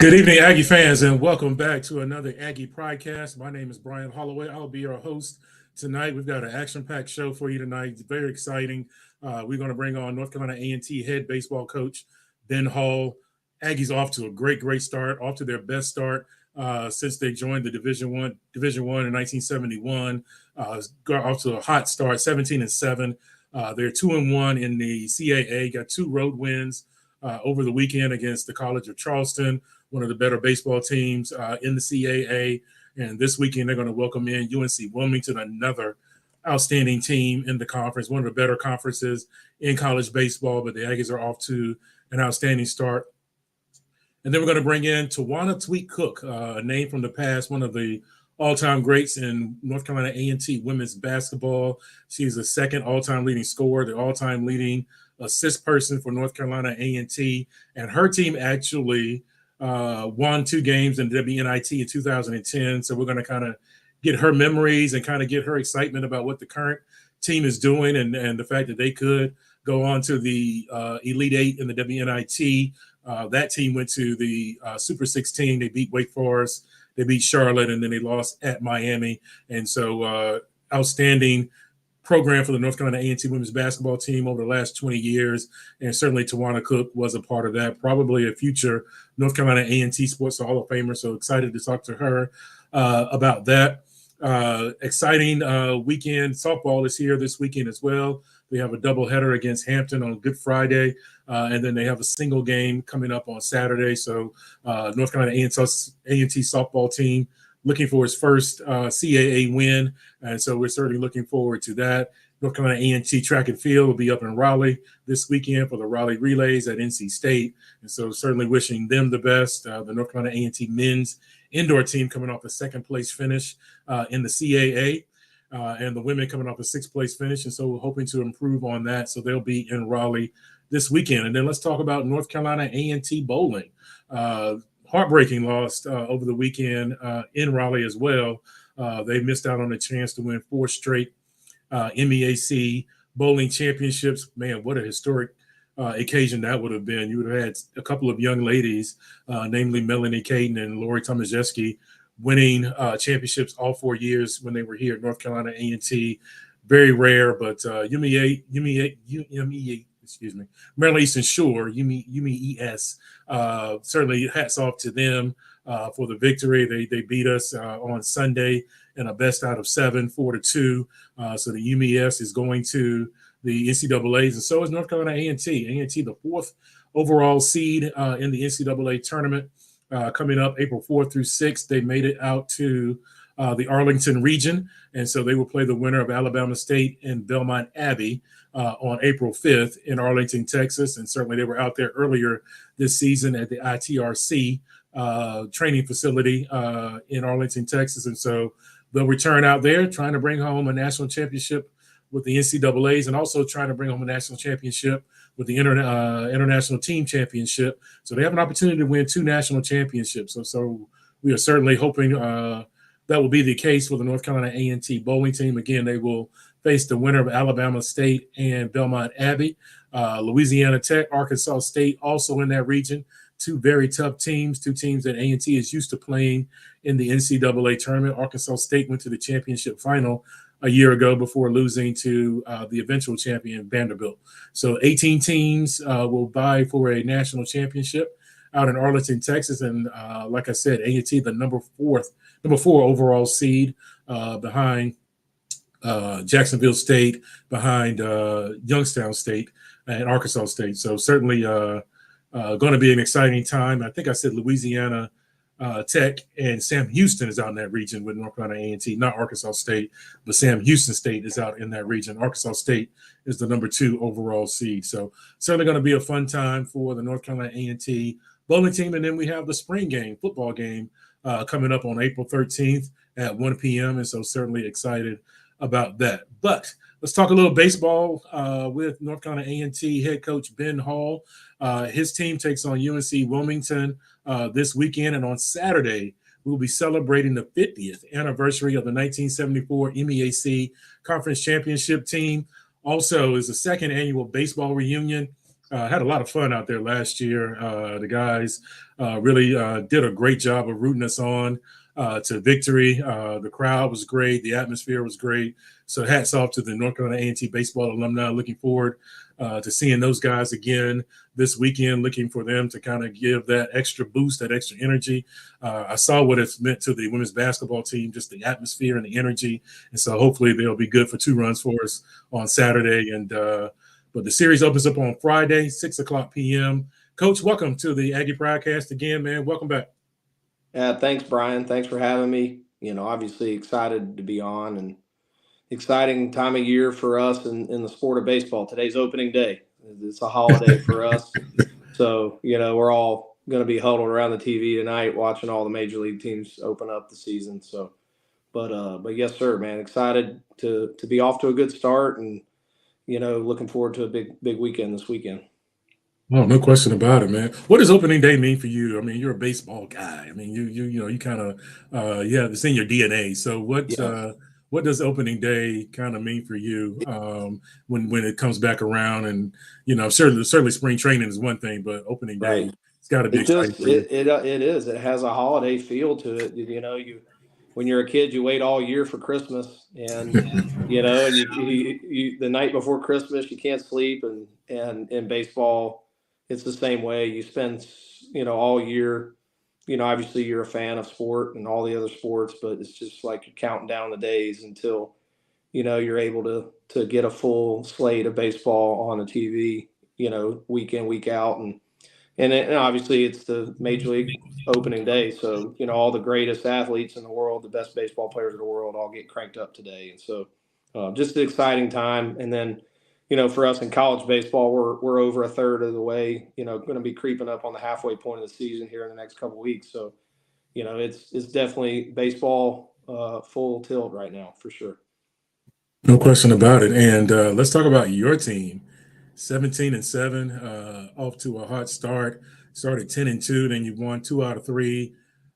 Good evening, Aggie fans, and welcome back to another Aggie Pridecast. My name is Brian Holloway. I'll be your host tonight. We've got an action-packed show for you tonight. It's very exciting. We're going to bring on North Carolina A&T head baseball coach Ben Hall. Aggie's off to a great start, off to their best start since they joined the Division One in 1971. Got off to a hot start, 17-7. They're 2-1 in the CAA. Got two road wins over the weekend against the College of Charleston, one of the better baseball teams in the CAA. And this weekend, they're going to welcome in UNC Wilmington, another outstanding team in the conference, one of the better conferences in college baseball. But the Aggies are off to an outstanding start. And then we're going to bring in Tawana Tweet Cook, a name from the past, one of the all-time greats in North Carolina A&T women's basketball. She's the second all-time leading scorer, the all-time leading assist person for North Carolina A&T. And her team actually won 2 games in WNIT in 2010. So we're going to kind of get her memories and kind of get her excitement about what the current team is doing and the fact that they could go on to the Elite Eight in the WNIT. That team went to the Super 16. They beat Wake Forest. They beat Charlotte, and then they lost at Miami. And so outstanding program for the North Carolina A&T women's basketball team over the last 20 years, and certainly Tawana Cook was a part of that, probably a future North Carolina A&T Sports Hall of Famer, so excited to talk to her about that. Exciting weekend. Softball is here this weekend as well. They have a doubleheader against Hampton on Good Friday, and then they have a single game coming up on Saturday. So North Carolina A&T softball team looking for his first CAA win, and so we're certainly looking forward to that. North Carolina A&T track and field will be up in Raleigh this weekend for the Raleigh Relays at NC State, and so certainly wishing them the best. The North Carolina A&T men's indoor team coming off a second-place finish in the CAA, and the women coming off a 6th-place finish, and so we're hoping to improve on that. So they'll be in Raleigh this weekend. And then let's talk about North Carolina A&T bowling. Heartbreaking loss over the weekend in Raleigh as well. They missed out on a chance to win 4 straight MEAC bowling championships. Man, what a historic occasion that would have been. You would have had a couple of young ladies, namely Melanie Caden and Lori Tomajeski, winning championships all 4 years when they were here at North Carolina A&T. Very rare, but Maryland Eastern Shore, UMES, certainly hats off to them for the victory. They beat us on Sunday in a best out of 7, 4-2. So the UMES is going to the NCAAs, and so is North Carolina A&T. A&T, the 4th overall seed in the NCAA tournament, coming up April 4th through 6th. They made it out to the Arlington region, and so they will play the winner of Alabama State and Belmont Abbey on April 5th in Arlington, Texas. And certainly they were out there earlier this season at the ITRC training facility in Arlington, Texas. And so they'll return out there trying to bring home a national championship with the NCAAs, and also trying to bring home a national championship with the International Team Championship. So they have an opportunity to win 2 national championships. So we are certainly hoping that will be the case for the North Carolina A&T bowling team. Again, they will face the winner of Alabama State and Belmont Abbey. Louisiana Tech, Arkansas State, also in that region. 2 very tough teams, 2 teams that A&T is used to playing in the NCAA tournament. Arkansas State went to the championship final a year ago before losing to the eventual champion Vanderbilt. So 18 teams will vie for a national championship out in Arlington, Texas. And like I said, A&T, the number 4 overall seed behind Jacksonville State, behind Youngstown State and Arkansas State. So certainly going to be an exciting time. I think I said Louisiana Tech and Sam Houston is out in that region with North Carolina A&T, not Arkansas State, but Sam Houston State is out in that region. Arkansas State is the number 2 overall seed. So certainly going to be a fun time for the North Carolina A&T bowling team. And then we have the spring game, football game, coming up on April 13th at 1 p.m. And so certainly excited about that. But let's talk a little baseball with North Carolina A&T head coach Ben Hall. His team takes on UNC Wilmington this weekend, and on Saturday we'll be celebrating the 50th anniversary of the 1974 MEAC Conference Championship team. Also is the 2nd annual baseball reunion. Had a lot of fun out there last year. The guys really did a great job of rooting us on to victory. The crowd was great. The atmosphere was great. So hats off to the North Carolina A&T baseball alumni. Looking forward to seeing those guys again this weekend, looking for them to kind of give that extra boost, that extra energy. I saw what it's meant to the women's basketball team, just the atmosphere and the energy. And so hopefully they'll be good for 2 runs for us on Saturday. And but the series opens up on Friday, 6:00 p.m. Coach, welcome to the Aggie Pridecast again, man. Welcome back. Yeah, thanks, Brian. Thanks for having me. Obviously excited to be on, and exciting time of year for us in the sport of baseball. Today's opening day. It's a holiday for us. So, we're all going to be huddled around the TV tonight watching all the major league teams open up the season. So, but yes, sir, man, excited to be off to a good start, and, looking forward to a big weekend this weekend. Oh, no question about it, man. What does opening day mean for you? I mean, you're a baseball guy. I mean, you kind of yeah, it's in your DNA. So Yeah. what does opening day kind of mean for you when it comes back around? And certainly spring training is one thing, but opening day, Right. it's got to be It exciting just for you. it is. It has a holiday feel to it. You when you're a kid, you wait all year for Christmas, and the night before Christmas, you can't sleep, and in baseball, it's the same way. You spend all year. Obviously, you're a fan of sport and all the other sports, but it's just like you're counting down the days until you're able to get a full slate of baseball on the TV. Week in, week out, and obviously it's the major league opening day. So, all the greatest athletes in the world, the best baseball players in the world all get cranked up today. And so just an exciting time. And then, for us in college baseball, we're over a third of the way, going to be creeping up on the halfway point of the season here in the next couple of weeks. So, it's definitely baseball full tilt right now for sure. No question about it. And let's talk about your team. 17-7, off to a hot start. Started 10-2, then you won 2 out of 3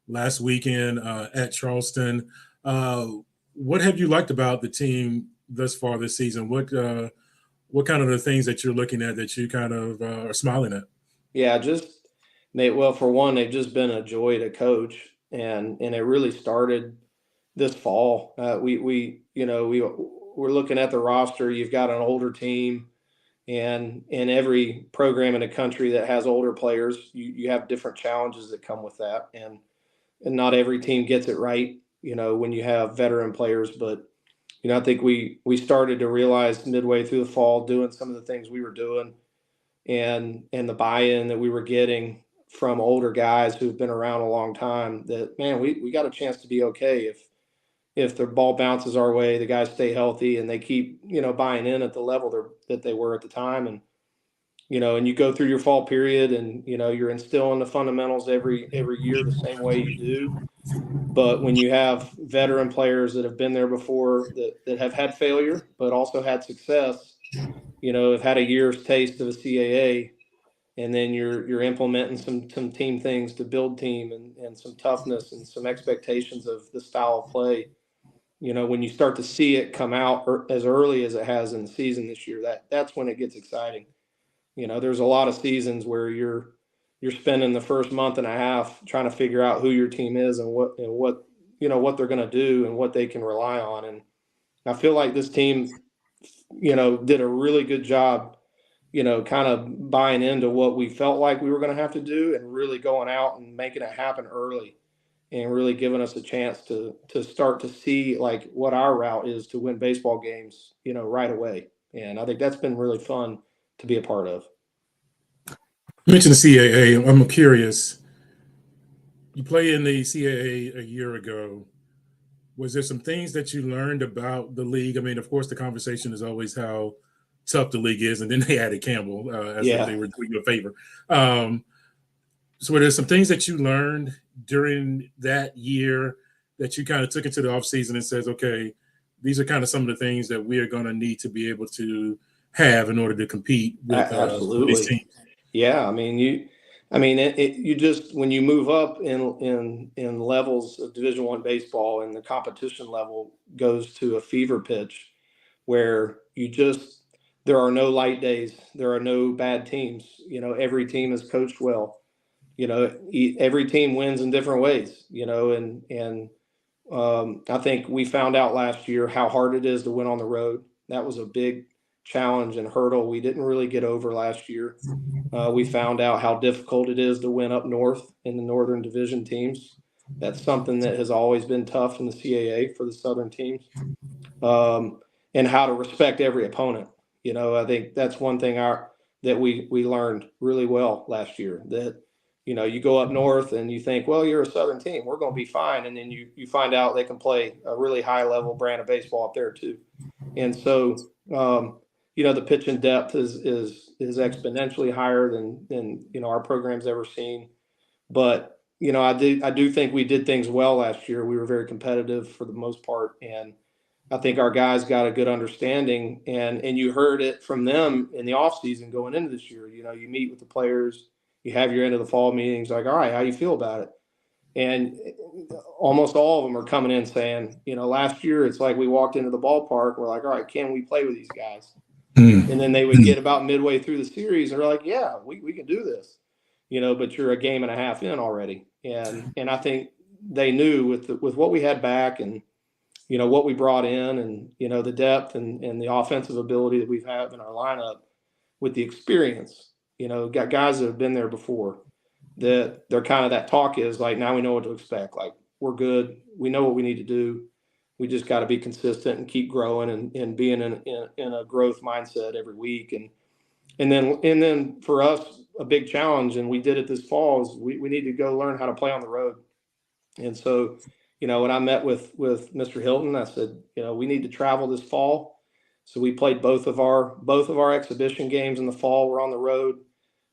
last weekend at Charleston. Uh, what have you liked about the team thus far this season? What kind of the things that you're looking at that you kind of are smiling at? Yeah, well, for one, they've just been a joy to coach, and it really started this fall. We're looking at the roster. You've got an older team, and in every program in the country that has older players, you have different challenges that come with that, and not every team gets it right. When you have veteran players, but I think we started to realize midway through the fall, doing some of the things we were doing, and the buy-in that we were getting from older guys who've been around a long time, that, man, we got a chance to be okay if the ball bounces our way, the guys stay healthy, and they keep buying in at the level that they were at the time. And you go through your fall period, and you're instilling the fundamentals every year the same way you do. But when you have veteran players that have been there before, that have had failure but also had success, have had a year's taste of a CAA, and then you're implementing some team things to build team, and some toughness and some expectations of the style of play. When you start to see it come out as early as it has in the season this year, that's when it gets exciting. There's a lot of seasons where you're spending the first month and a half trying to figure out who your team is, and what they're going to do and what they can rely on. And I feel like this team, did a really good job, kind of buying into what we felt like we were going to have to do, and really going out and making it happen early, and really giving us a chance to start to see like what our route is to win baseball games, right away. And I think that's been really fun to be a part of. You mentioned the CAA. I'm curious. You played in the CAA a year ago. Was there some things that you learned about the league? I mean, of course, the conversation is always how tough the league is, and then they added Campbell as if Yeah. they were doing you a favor. Um, so, were there some things that you learned during that year that you kind of took into the offseason and says, okay, these are kind of some of the things that we are going to need to be able to have in order to compete with these Absolutely. teams? Yeah, you just, when you move up in levels of Division I baseball, and the competition level goes to a fever pitch, where there are no light days, there are no bad teams. Every team is coached well. every team wins in different ways, and I think we found out last year how hard it is to win on the road. That was a big challenge and hurdle we didn't really get over last year. We found out how difficult it is to win up north in the Northern Division teams. That's something that has always been tough in the CAA for the Southern teams, and how to respect every opponent. I think that's one thing that we learned really well last year. That you go up north and you think, well, you're a Southern team, we're going to be fine, and then you find out they can play a really high level brand of baseball up there too. And so the pitching depth is exponentially higher than our program's ever seen. But I do think we did things well last year. We were very competitive for the most part, and I think our guys got a good understanding, and you heard it from them in the off season going into this year. You meet with the players, you have your end of the fall meetings, like, all right, how you feel about it? And almost all of them are coming in saying, last year it's like we walked into the ballpark, we're like, all right, can we play with these guys? And then they would get about midway through the series and they're like, yeah, we can do this, but you're a game and a half in already. And I think they knew with what we had back and what we brought in, and the depth and the offensive ability that we've had in our lineup, with the experience, got guys that have been there before, that they're kind of, that talk is like, now we know what to expect. Like, we're good. We know what we need to do. We just got to be consistent and keep growing and being in a growth mindset every week. And then for us, a big challenge, and we did it this fall, is we need to go learn how to play on the road. And so, when I met with Mr. Hilton, I said, we need to travel this fall. So we played both of our exhibition games in the fall. We're on the road.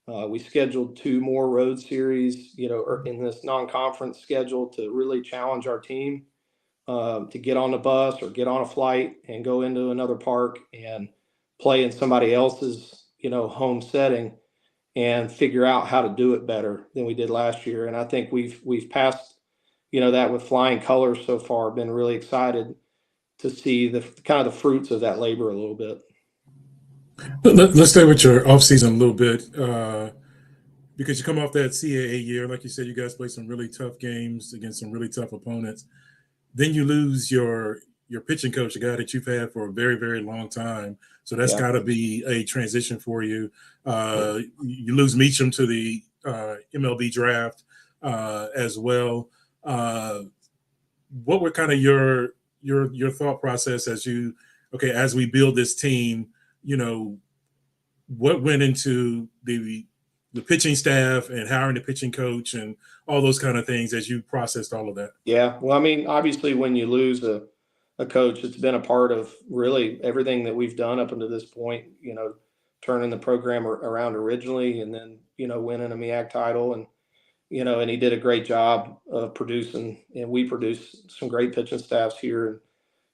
We scheduled 2 more road series, in this non-conference schedule, to really challenge our team, to get on the bus or get on a flight and go into another park and play in somebody else's, home setting, and figure out how to do it better than we did last year. And I think we've passed, that with flying colors so far. Been really excited to see the kind of the fruits of that labor a little bit. Let's stay with your offseason a little bit, because you come off that CAA year. Like you said, you guys played some really tough games against some really tough opponents. Then you lose your pitching coach, a guy that you've had for a very, very long time. So that's got to be a transition for you. You lose Meacham to the MLB draft as well. What were kind of your thought process as we build this team? What went into the pitching staff and hiring the pitching coach and all those kind of things as you processed all of that? Yeah. Well, I mean, obviously when you lose a coach, it's been a part of really everything that we've done up until this point, turning the program around originally, and then, winning a MEAC title, and he did a great job of producing, and we produced some great pitching staffs here.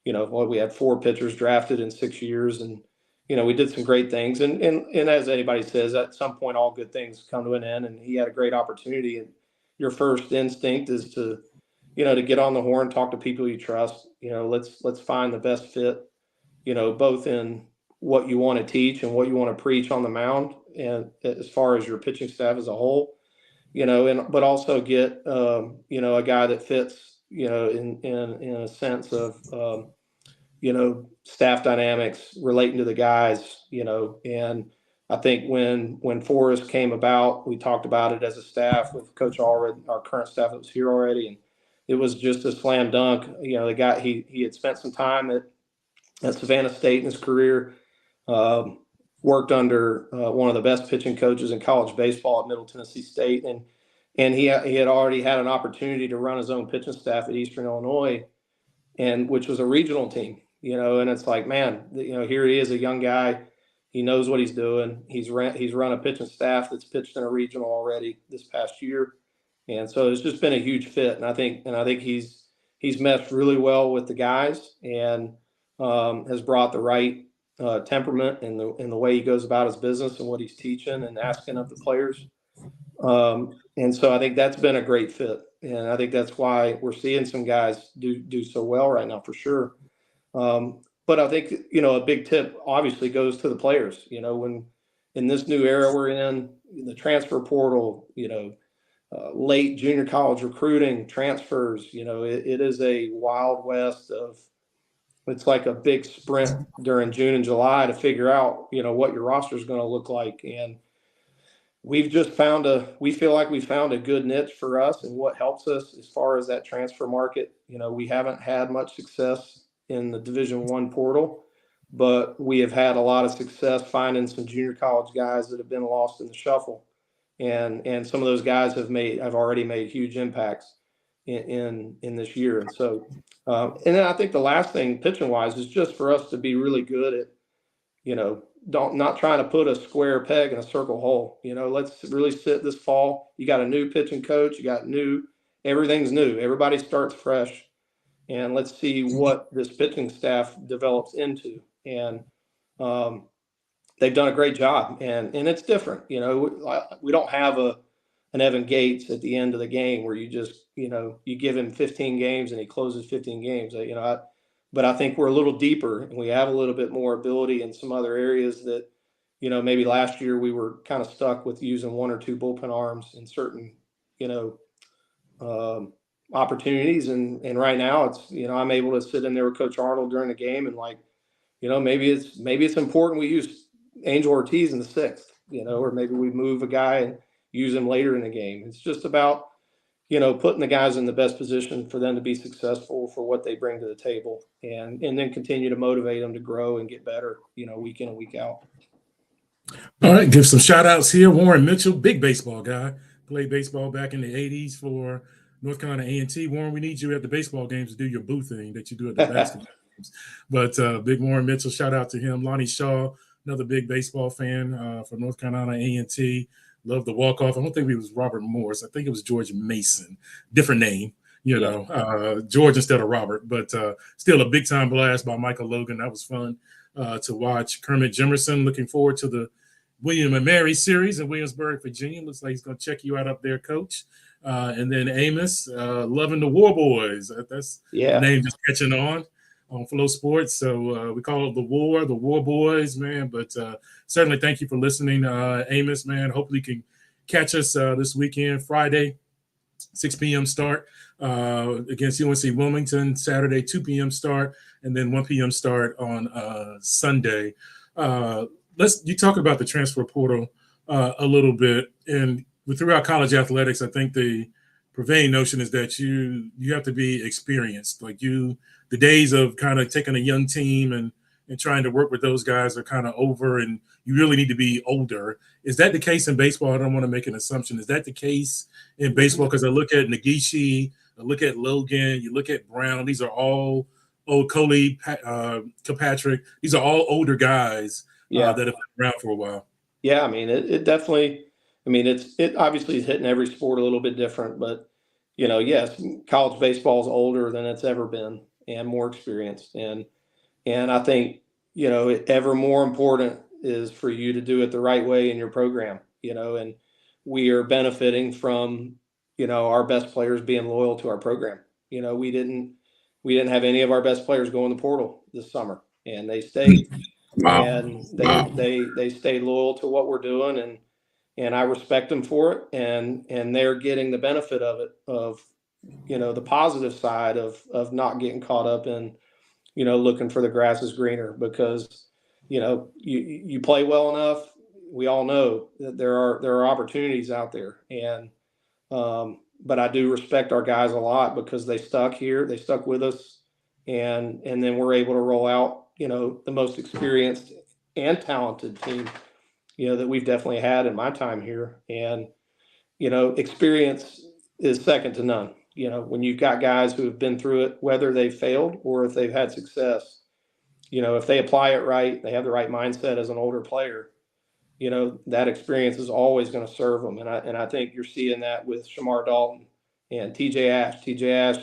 And, we had 4 pitchers drafted in 6 years, and, we did some great things. And as anybody says, at some point, all good things come to an end, and he had a great opportunity. And your first instinct is to get on the horn, talk to people you trust. Let's find the best fit, both in what you want to teach and what you want to preach on the mound, and as far as your pitching staff as a whole, but also get, a guy that fits, in a sense of, staff dynamics relating to the guys, and I think when Forrest came about, we talked about it as a staff with Coach Allred, our current staff that was here already, and it was just a slam dunk. The guy, he had spent some time at Savannah State in his career, worked under one of the best pitching coaches in college baseball at Middle Tennessee State, and he had already had an opportunity to run his own pitching staff at Eastern Illinois, and which was a regional team. And it's like, man, here he is, a young guy. He knows what he's doing. He's run a pitching staff that's pitched in a regional already this past year. And so it's just been a huge fit. And I think he's meshed really well with the guys, and has brought the right temperament in the way he goes about his business and what he's teaching and asking of the players. And so I think that's been a great fit. And I think that's why we're seeing some guys do so well right now, for sure. But I think, a big tip obviously goes to the players, when in this new era we're in, the transfer portal, late junior college recruiting, transfers. It is a wild west of. It's like a big sprint during June and July to figure out, what your roster is going to look like. And we feel like we found a good niche for us and what helps us as far as that transfer market. We haven't had much success in the Division I portal, but we have had a lot of success finding some junior college guys that have been lost in the shuffle. And some of those guys have already made huge impacts in this year. And so, and then I think the last thing pitching wise is just for us to be really good at, not trying to put a square peg in a circle hole. Let's really sit this fall. You got a new pitching coach, everything's new. Everybody starts fresh, and let's see what this pitching staff develops into. And they've done a great job, and it's different. We don't have an Evan Gates at the end of the game where you just, you give him 15 games and he closes 15 games. But I think we're a little deeper and we have a little bit more ability in some other areas that, maybe last year we were kind of stuck with using one or two bullpen arms in certain, opportunities. And right now it's, I'm able to sit in there with Coach Arnold during the game and maybe it's important we use Angel Ortiz in the sixth, or maybe we move a guy and use him later in the game. It's just about, putting the guys in the best position for them to be successful for what they bring to the table, and then continue to motivate them to grow and get better, week in and week out. All right, give some shout outs here. Warren Mitchell, big baseball guy, played baseball back in the 80s for North Carolina A&T. Warren, we need you at the baseball games to do your boo thing that you do at the basketball games. But big Warren Mitchell, shout out to him. Lonnie Shaw, another big baseball fan from North Carolina A&T. Loved the walk-off. I don't think it was Robert Morris. I think it was George Mason. Different name, George instead of Robert. But still a big-time blast by Michael Logan. That was fun to watch. Kermit Jimerson, looking forward to the William and Mary series in Williamsburg, Virginia. Looks like he's going to check you out up there, Coach. And then Amos, loving the War Boys. That's the name just catching on Flow Sports. So we call it the War Boys, man. But certainly thank you for listening, Amos, man. Hopefully you can catch us this weekend, Friday, 6 p.m. start against UNC Wilmington, Saturday, 2 p.m. start, and then 1 p.m. start on Sunday. You talk about the transfer portal a little bit. And throughout college athletics, I think the prevailing notion is that you have to be experienced. Like the days of kind of taking a young team and trying to work with those guys are kind of over, and you really need to be older. Is that the case in baseball? I don't want to make an assumption. Is that the case in baseball? Because I look at Nagishi, I look at Logan, you look at Brown. These are all old Coley, Kilpatrick. These are all older guys that have been around for a while. Yeah, I mean, it definitely. I mean, it obviously is hitting every sport a little bit different, but yes, college baseball is older than it's ever been and more experienced. And I think, ever more important is for you to do it the right way in your program, and we are benefiting from, our best players being loyal to our program. We didn't have any of our best players go in the portal this summer, and they stayed. Wow. And they stayed loyal to what we're doing, and I respect them for it, and they're getting the benefit of it, of, the positive side of not getting caught up in, looking for the grass is greener, because, you play well enough. We all know that there are opportunities out there, and but I do respect our guys a lot because they stuck with us, and then we're able to roll out, the most experienced and talented team, that we've definitely had in my time here. And, experience is second to none. When you've got guys who have been through it, whether they've failed or if they've had success, if they apply it right, they have the right mindset as an older player, that experience is always going to serve them. And I think you're seeing that with Shamar Dalton and TJ Ash. TJ Ash,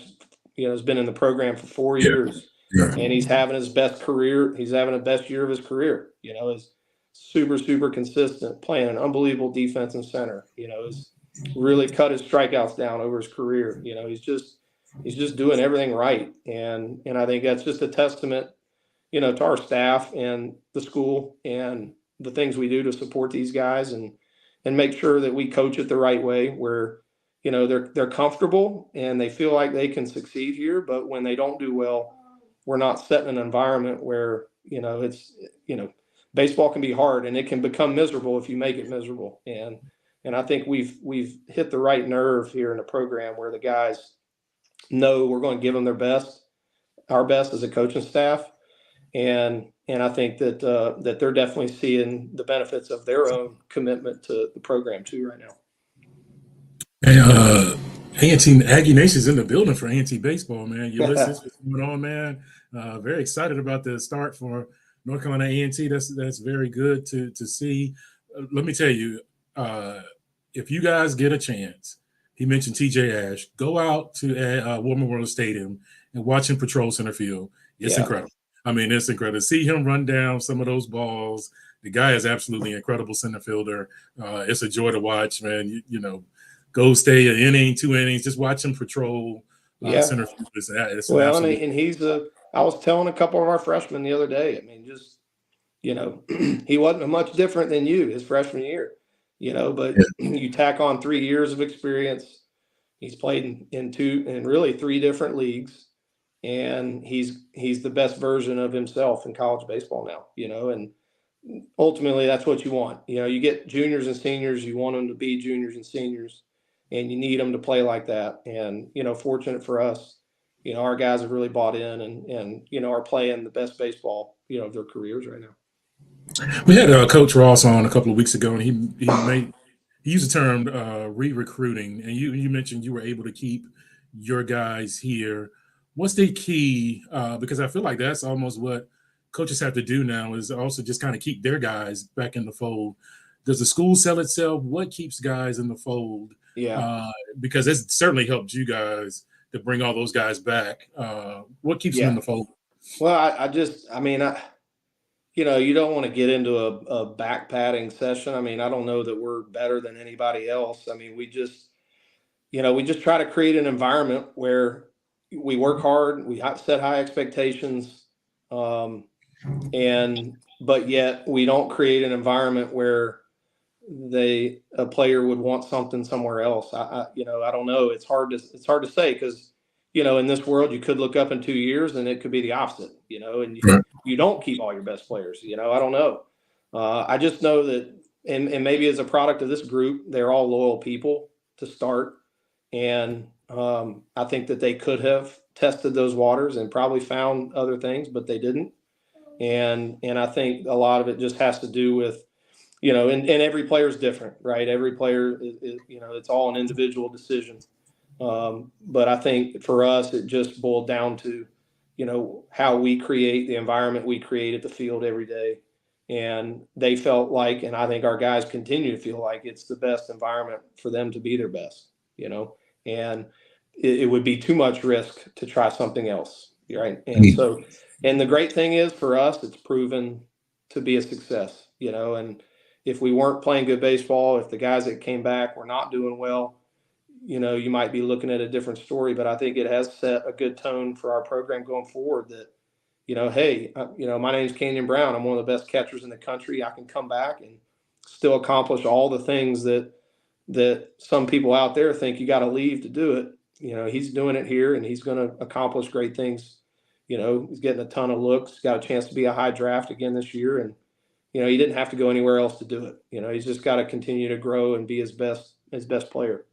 has been in the program for 4 years. Yeah. And he's having his best career. He's having the best year of his career. Is super, super consistent, playing an unbelievable defense and center. Has really cut his strikeouts down over his career. He's just doing everything right. And I think that's just a testament, to our staff and the school and the things we do to support these guys and make sure that we coach it the right way, where, they're comfortable and they feel like they can succeed here. But when they don't do well, we're not setting an environment where, it's, baseball can be hard and it can become miserable if you make it miserable. And I think we've hit the right nerve here in the program where the guys know we're going to give them our best as a coaching staff. And I think that they're definitely seeing the benefits of their own commitment to the program too right now. Hey, A&T Aggie Nation's in the building for A&T baseball, man. Ulysses, what's going on, man? Very excited about the start for North Carolina A&T. That's very good to see. Let me tell you, if you guys get a chance, he mentioned TJ Ash, go out to War Memorial Stadium and watch him patrol center field. It's incredible. I mean, it's incredible. To see him run down some of those balls. The guy is absolutely incredible center fielder. It's a joy to watch, man. Go stay an inning, 2 innings, just watch him patrol center field. I was telling a couple of our freshmen the other day, I mean, just, he wasn't much different than you his freshman year, but you tack on 3 years of experience. He's played in really 3 different leagues, and he's the best version of himself in college baseball now, and ultimately that's what you want. You get juniors and seniors, you want them to be juniors and seniors, and you need them to play like that. And, fortunate for us, our guys have really bought in and are playing the best baseball, of their careers right now. We had Coach Ross on a couple of weeks ago, and he used the term re-recruiting, and you mentioned you were able to keep your guys here. What's the key? Because I feel like that's almost what coaches have to do now, is also just kind of keep their guys back in the fold. Does the school sell itself? What keeps guys in the fold? Yeah. Because it's certainly helped you guys to bring all those guys back. What keeps them in the fold? Well, you don't want to get into a back patting session. I mean, I don't know that we're better than anybody else. I mean, we just try to create an environment where we work hard, we set high expectations, but yet we don't create an environment where a player would want something somewhere else. I don't know. It's hard to say, because, in this world, you could look up in 2 years and it could be the opposite, and you don't keep all your best players. I don't know. I just know that, and maybe as a product of this group, they're all loyal people to start. And I think that they could have tested those waters and probably found other things, but they didn't. And I think a lot of it just has to do with, and every player is different, right? Every player is, it's all an individual decision. But I think for us, it just boiled down to, how we create the environment we create at the field every day. And they felt like, and I think our guys continue to feel like, it's the best environment for them to be their best, and it would be too much risk to try something else. Right. And the great thing is, for us, it's proven to be a success, and if we weren't playing good baseball, if the guys that came back were not doing well, you might be looking at a different story. But I think it has set a good tone for our program going forward that, hey, my name's Kenyon Brown. I'm one of the best catchers in the country. I can come back and still accomplish all the things that some people out there think you got to leave to do it. He's doing it here, and he's going to accomplish great things. He's getting a ton of looks, got a chance to be a high draft again this year. And, he didn't have to go anywhere else to do it. He's just got to continue to grow and be his best player.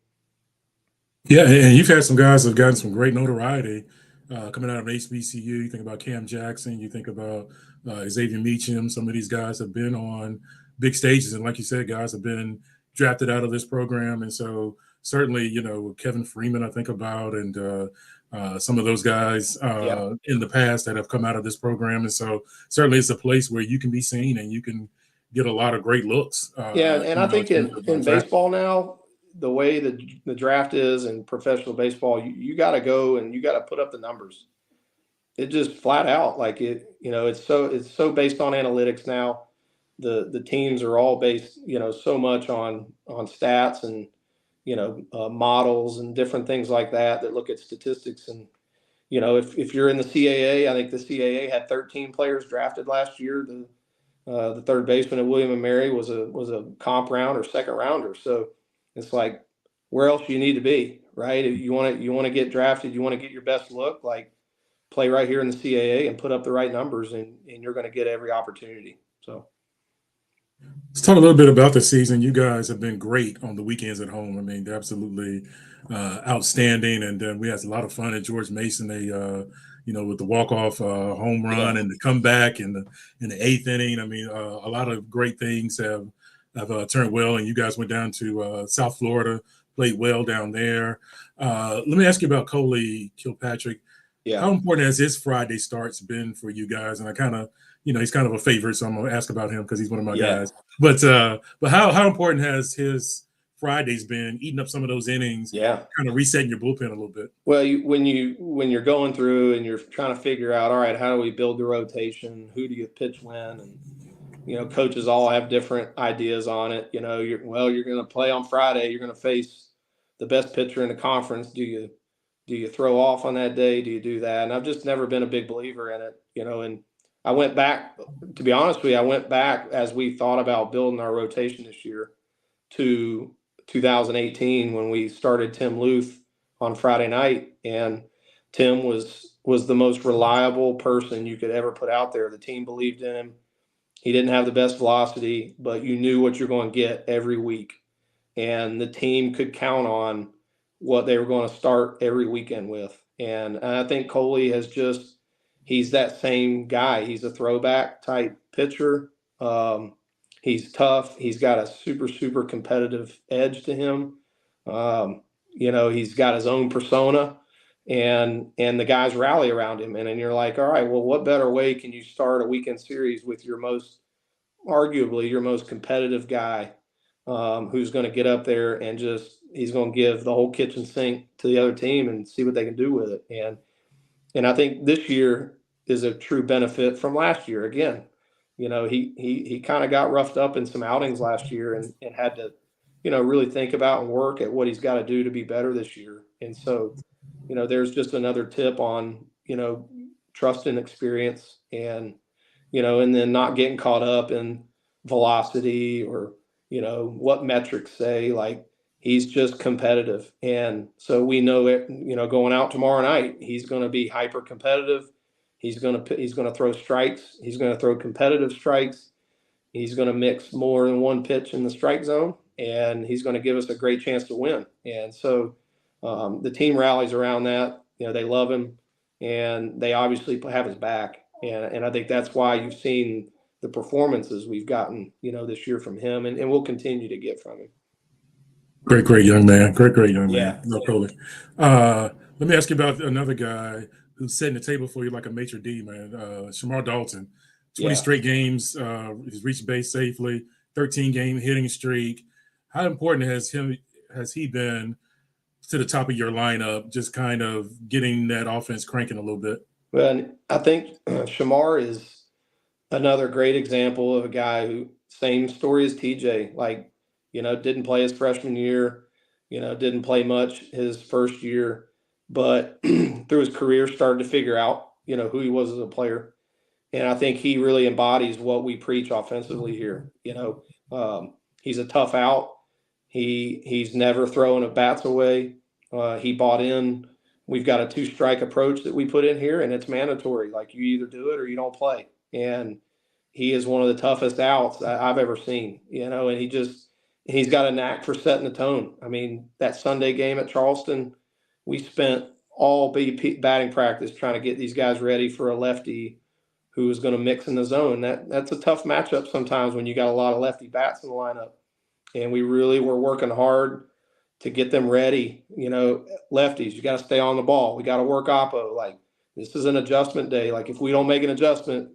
Yeah, and you've had some guys that have gotten some great notoriety coming out of HBCU. You think about Cam Jackson, you think about Xavier Meacham. Some of these guys have been on big stages, and like you said, guys have been drafted out of this program. And so certainly, Kevin Freeman, I think about, and some of those guys in the past that have come out of this program. And so certainly it's a place where you can be seen and you can get a lot of great looks. And I think in baseball now, the way the draft is in professional baseball, you got to go and you got to put up the numbers. It just flat out, like it's so based on analytics now. The teams are all based, so much on stats and, models and different things like that look at statistics. And, if you're in the CAA, I think the CAA had 13 players drafted last year. The third baseman of William and Mary was a comp round or second rounder. So it's like, where else you need to be, right? If you want to get drafted, you want to get your best look, like play right here in the CAA and put up the right numbers, and you're going to get every opportunity. So Let's talk a little bit about the season. You guys have been great on the weekends at home. I mean, they're absolutely outstanding. And then we had a lot of fun at George Mason. They, with the walk-off home run and the comeback in the eighth inning. I mean, a lot of great things have turned well. And you guys went down to South Florida, played well down there. Let me ask you about Coley Kilpatrick. yeah, How important has his Friday starts been for you guys? And I kind of, he's kind of a favorite, so I'm gonna ask about him because he's one of my guys. But how important has his Fridays been, eating up some of those innings, kind of resetting your bullpen a little bit? Well, when you're going through and you're trying to figure out, all right, how do we build the rotation? Who do you pitch when? And coaches all have different ideas on it. You're going to play on Friday. You're going to face the best pitcher in the conference. Do you throw off on that day? Do you do that? And I've just never been a big believer in it. And I went back, to be honest with you, as we thought about building our rotation this year to 2018 when we started Tim Luth on Friday night, and Tim was the most reliable person you could ever put out there. The team believed in him. He didn't have the best velocity, but you knew what you're going to get every week, and the team could count on what they were going to start every weekend with. And I think Coley he's that same guy. He's a throwback type pitcher. He's tough. He's got a super, super competitive edge to him. He's got his own persona, and the guys rally around him. And then you're like, all right, well, what better way can you start a weekend series with arguably your most competitive guy, who's going to get up there and he's going to give the whole kitchen sink to the other team and see what they can do with it. And I think this year is a true benefit from last year. Again, he kind of got roughed up in some outings last year and had to, really think about and work at what he's got to do to be better this year. And so, there's just another tip on, trust and experience, and then not getting caught up in velocity or, what metrics say. Like, he's just competitive. And so we know it, going out tomorrow night, he's going to be hyper competitive. He's going to throw strikes. He's going to throw competitive strikes. He's going to mix more than one pitch in the strike zone, and he's going to give us a great chance to win. And so the team rallies around that. They love him, and they obviously have his back. And I think that's why you've seen the performances we've gotten, this year from him, and we'll continue to get from him. Great young man. Great young man. No, Coley. Let me ask you about another guy who's setting the table for you like a maitre d', man. Shamar Dalton. 20 straight games. He's reached base safely. 13-game hitting streak. How important has he been to the top of your lineup, just kind of getting that offense cranking a little bit? Well, I think Shamar is another great example of a guy who, same story as TJ, like, didn't play his freshman year, didn't play much his first year, but through his career started to figure out, who he was as a player. And I think he really embodies what we preach offensively here. He's a tough out. He's never thrown a bats away. He bought in. We've got a 2-strike approach that we put in here, and it's mandatory. Like, you either do it or you don't play. And he is one of the toughest outs I've ever seen, and he's got a knack for setting the tone. I mean, that Sunday game at Charleston, we spent all batting practice trying to get these guys ready for a lefty who was going to mix in the zone. That's a tough matchup sometimes when you got a lot of lefty bats in the lineup. And we really were working hard to get them ready. Lefties, you got to stay on the ball. We got to work oppo. Like, this is an adjustment day. Like, if we don't make an adjustment,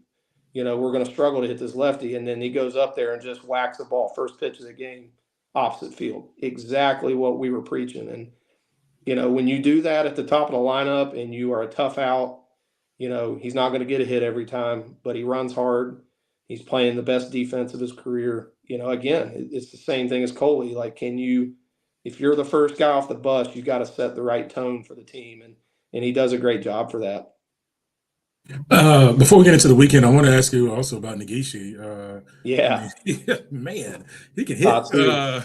we're going to struggle to hit this lefty. And then he goes up there and just whacks the ball first pitch of the game, opposite field. Exactly what we were preaching. And, when you do that at the top of the lineup and you are a tough out, he's not going to get a hit every time, but he runs hard. He's playing the best defense of his career. Again, it's the same thing as Coley. Like, if you're the first guy off the bus, you got to set the right tone for the team. And he does a great job for that. Before we get into the weekend, I want to ask you also about Nagishi. I Yeah, mean, man, he can hit. Tatsu.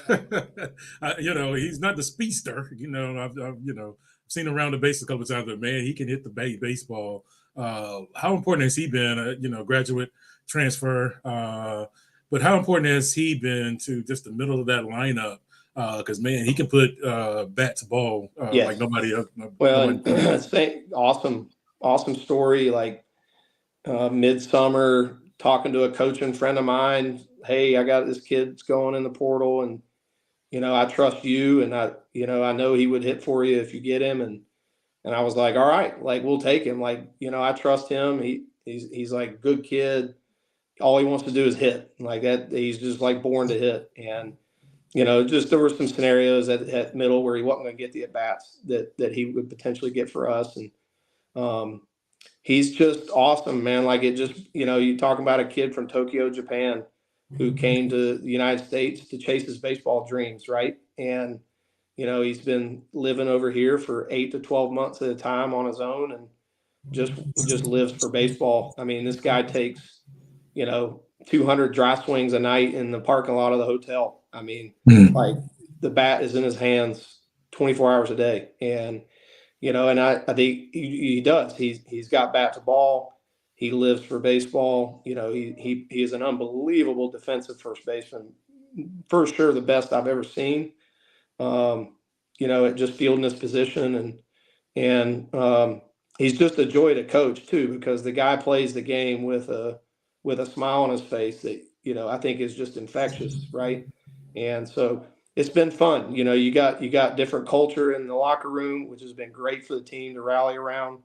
He's not the speedster. I've seen him around the base a couple of times, but man, he can hit the baseball. How important has he been? Graduate transfer. But how important has he been to just the middle of that lineup? Because man, he can put bat to ball like Yes. nobody else. Well, Nobody. and awesome story. Like midsummer, talking to a coaching friend of mine. Hey, I got this kid's going in the portal, and I trust you, and I know he would hit for you if you get him, and I was like, all right, like we'll take him. Like I trust him. He's like a good kid. All he wants to do is hit. Like that, he's just like born to hit. And just there were some scenarios at middle where he wasn't going to get the at bats that he would potentially get for us, and um, he's just awesome, man. Like it just, you talk about a kid from Tokyo, Japan, who came to the United States to chase his baseball dreams, right? And he's been living over here for 8 to 12 months at a time on his own, and just lives for baseball. I mean, this guy takes, you know, 200 dry swings a night in the parking lot of the hotel. I mean, like Mm. the bat is in his hands 24 hours a day, and and I think he does. He's got bat to ball. He lives for baseball. He is an unbelievable defensive first baseman, for sure the best I've ever seen. Um, at just fielding his position, and he's just a joy to coach too, because the guy plays the game with a smile on his face that I think is just infectious, right? And so it's been fun. You got different culture in the locker room, which has been great for the team to rally around.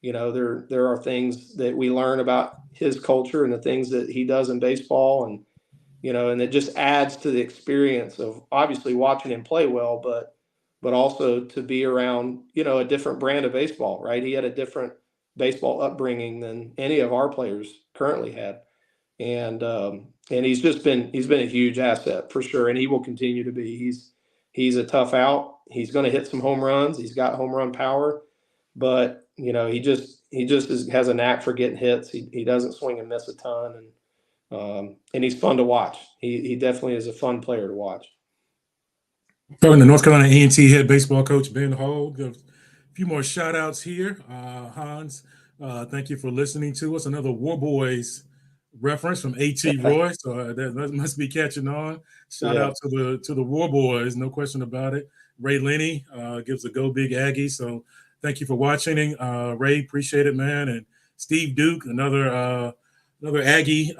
There are things that we learn about his culture and the things that he does in baseball, and it just adds to the experience of obviously watching him play well, but also to be around a different brand of baseball, right? He had a different baseball upbringing than any of our players currently had, and he's been a huge asset for sure, and he will continue to be. He's a tough out. He's going to hit some home runs. He's got home run power, but he just has a knack for getting hits. He doesn't swing and miss a ton, and he's fun to watch. He definitely is a fun player to watch. Talking to North Carolina A&T head baseball coach Ben Hall. Give a few more shout outs here. Hans, thank you for listening to us. Another War Boys reference from A.T. Roy. So that must be catching on. Shout Yeah. out to the War Boys, no question about it. Ray Lenny gives a go big Aggie. So thank you for watching. Ray, appreciate it, man. And Steve Duke, another Aggie.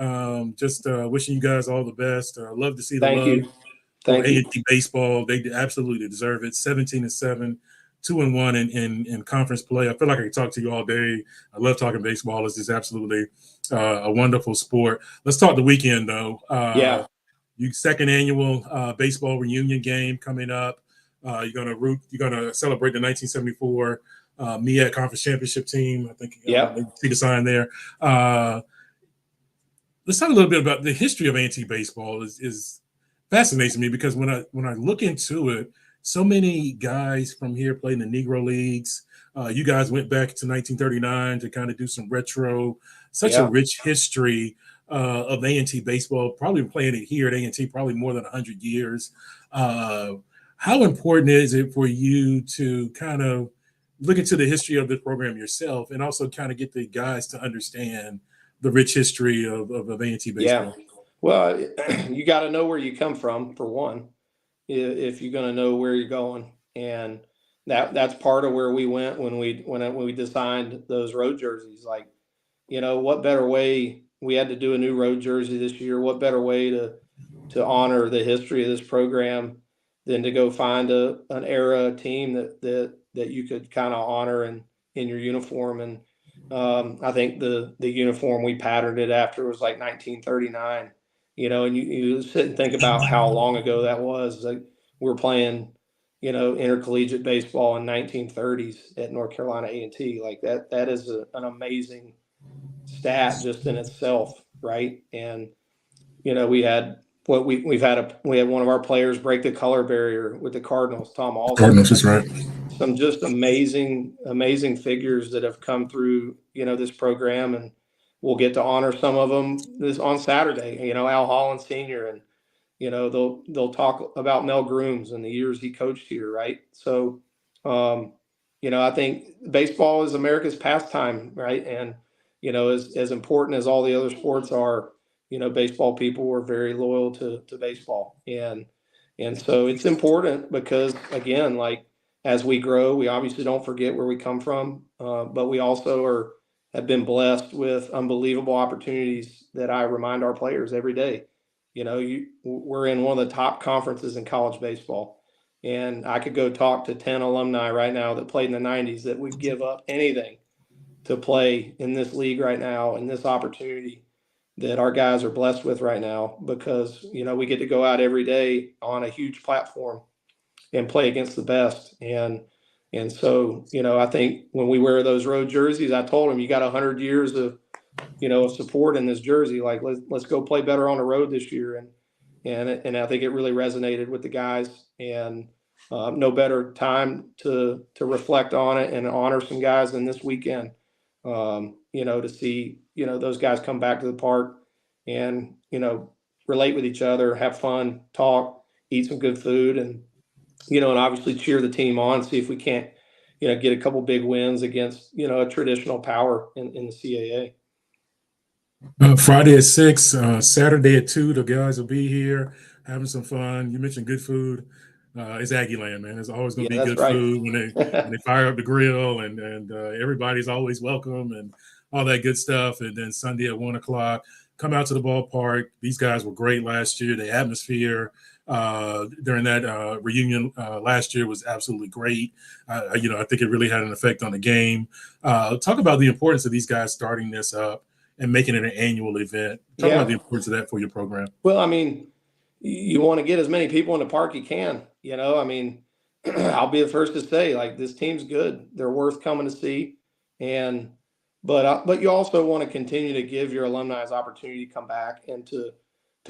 Just wishing you guys all the best. Love to see the Thank love you. for Thank you. A&T baseball. They absolutely deserve it. 17-7, 2-1 in conference play. I feel like I could talk to you all day. I love talking baseball. It's just absolutely a wonderful sport. Let's talk the weekend though. Yeah. You second annual baseball reunion game coming up. You're gonna celebrate the 1974 MEAC Conference Championship team. I think Yeah. you see the sign there. Let's talk a little bit about the history of A&T baseball. Is fascinates me because when I look into it, so many guys from here played in the Negro Leagues. You guys went back to 1939 to kind of do some retro. Such a Yeah. rich history of A&T baseball. Probably playing it here at A&T probably more than 100 years. Uh, how important is it for you to kind of look into the history of the program yourself and also kind of get the guys to understand the rich history of A&T Yeah. baseball? Well, you got to know where you come from for one, if you're going to know where you're going, and that's part of where we went when we designed those road jerseys. Like, what better way? We had to do a new road jersey this year. What better way to honor the history of this program than to go find an era team that you could kind of honor in your uniform. And I think the uniform we patterned it after was like 1939. And you sit and think about how long ago that was. Like we're playing, intercollegiate baseball in 1930s at North Carolina A&T. Like that is an amazing stat just in itself, right? And we had we had one of our players break the color barrier with the Cardinals, Tom Alston. Cardinals is right. some just amazing figures that have come through, this program, and we'll get to honor some of them this on Saturday. Al Holland Sr., and they'll talk about Mel Grooms and the years he coached here, right? So, I think baseball is America's pastime, right? And as important as all the other sports are, baseball people were very loyal to baseball, and so it's important because, again, like, as we grow, we obviously don't forget where we come from, but we also have been blessed with unbelievable opportunities that I remind our players every day. We're in one of the top conferences in college baseball, and I could go talk to 10 alumni right now that played in the 90s that would give up anything to play in this league right now, and this opportunity that our guys are blessed with right now, because we get to go out every day on a huge platform and play against the best. And so, I think when we wear those road jerseys, I told them, you got 100 years of support in this jersey. Like, let's go play better on the road this year. And I think it really resonated with the guys, and no better time to reflect on it and honor some guys than this weekend. To see, those guys come back to the park and, relate with each other, have fun, talk, eat some good food, and obviously cheer the team on, see if we can't, get a couple big wins against, a traditional power in the CAA. Friday at 6, Saturday at 2, the guys will be here having some fun. You mentioned good food. It's Aggie land, man. There's always going to be good food when they fire up the grill, and everybody's always welcome and all that good stuff. And then Sunday at 1 o'clock, come out to the ballpark. These guys were great last year. The atmosphere during that reunion last year was absolutely great. I think it really had an effect on the game. Talk about the importance of these guys starting this up and making it an annual event. Talk about the importance of that for your program. Well, I mean, you want to get as many people in the park you can. I mean, I'll be the first to say, like, this team's good. They're worth coming to see. But you also want to continue to give your alumni an opportunity to come back and to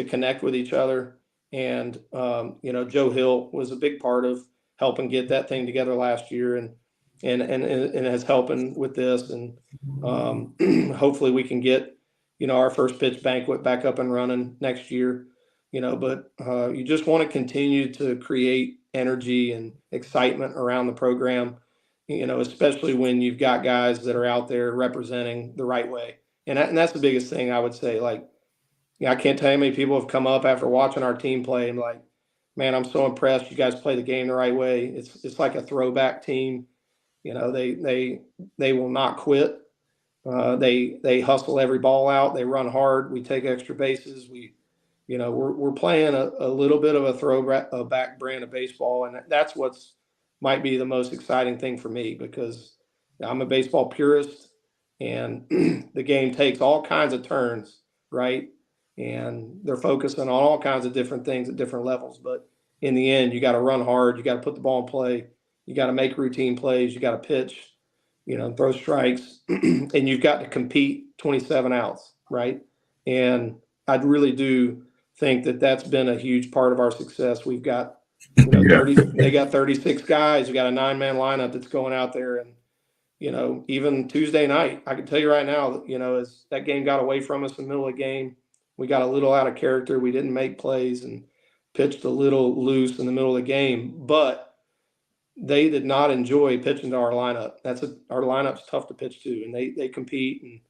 connect with each other. And, Joe Hill was a big part of helping get that thing together last year, and has helping with this. And hopefully we can get, our first pitch banquet back up and running next year, but you just want to continue to create energy and excitement around the program, especially when you've got guys that are out there representing the right way. And that's the biggest thing I would say. Like, I can't tell you how many people have come up after watching our team play and like, man, I'm so impressed. You guys play the game the right way. It's like a throwback team. They will not quit. They hustle every ball out. They run hard. We take extra bases. We're playing a little bit of a throwback brand of baseball, and that's what's might be the most exciting thing for me, because I'm a baseball purist, and the game takes all kinds of turns, right? And they're focusing on all kinds of different things at different levels. But in the end, you got to run hard. You got to put the ball in play. You got to make routine plays. You got to pitch, throw strikes, and you've got to compete 27 outs, right? And I really do think that that's been a huge part of our success. We've got, they got 36 guys. We got a 9-man lineup that's going out there. And, even Tuesday night, I can tell you right now, as that game got away from us in the middle of the game, we got a little out of character. We didn't make plays and pitched a little loose in the middle of the game, but they did not enjoy pitching to our lineup. Our lineup's tough to pitch to, and they compete. And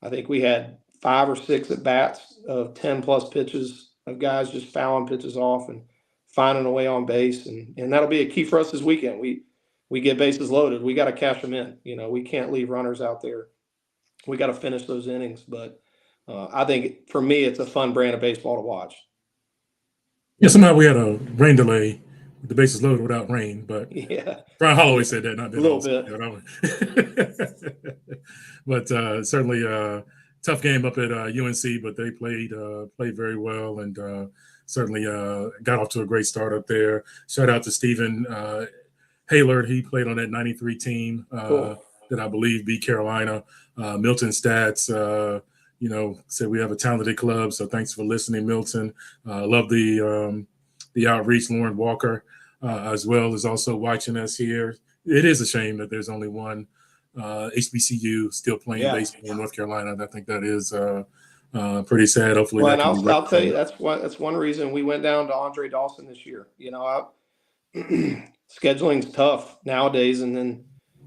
I think we had 5 or 6 at bats of 10 plus pitches of guys just fouling pitches off and finding a way on base. And that'll be a key for us this weekend. We get bases loaded. We got to cash them in. We can't leave runners out there. We got to finish those innings. But I think for me, it's a fun brand of baseball to watch. Yeah, somehow we had a rain delay with the bases loaded without rain, but yeah, Brian Holloway said that, not that a little bit. But certainly tough game up at UNC, but they played very well, and certainly got off to a great start up there. Shout out to Stephen Haylard. He played on that 93 team that I believe beat Carolina. Milton Stats, said we have a talented club, so thanks for listening, Milton. Love the outreach. Lauren Walker as well is also watching us here. it is a shame that there's only one HBCU still playing baseball in North Carolina. I think that is pretty sad. Hopefully, Well, that and can be I'll tell you, rectified. that's one reason we went down to Andre Dawson this year. Scheduling's tough nowadays, and then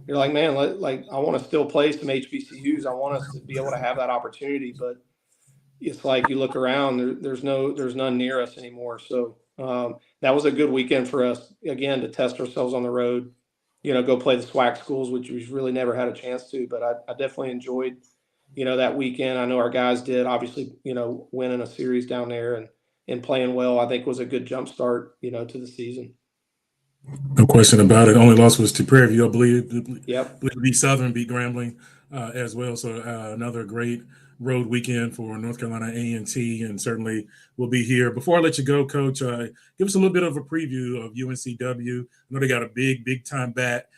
you're like, man, like I want to still play some HBCUs. I want us to be able to have that opportunity, but it's like you look around, there's none near us anymore. So that was a good weekend for us again to test ourselves on the road. Go play the SWAC schools, which we've really never had a chance to. But I definitely enjoyed that weekend. I know our guys did. Obviously, winning a series down there and playing well, I think was a good jump start, to the season. No question about it. Only loss was to Prairie View, I believe. Yep. Beat Southern, beat Grambling as well. So another great road weekend for North Carolina A&T, and certainly we'll be here. Before I let you go, Coach, give us a little bit of a preview of UNCW. I know they got a big time bat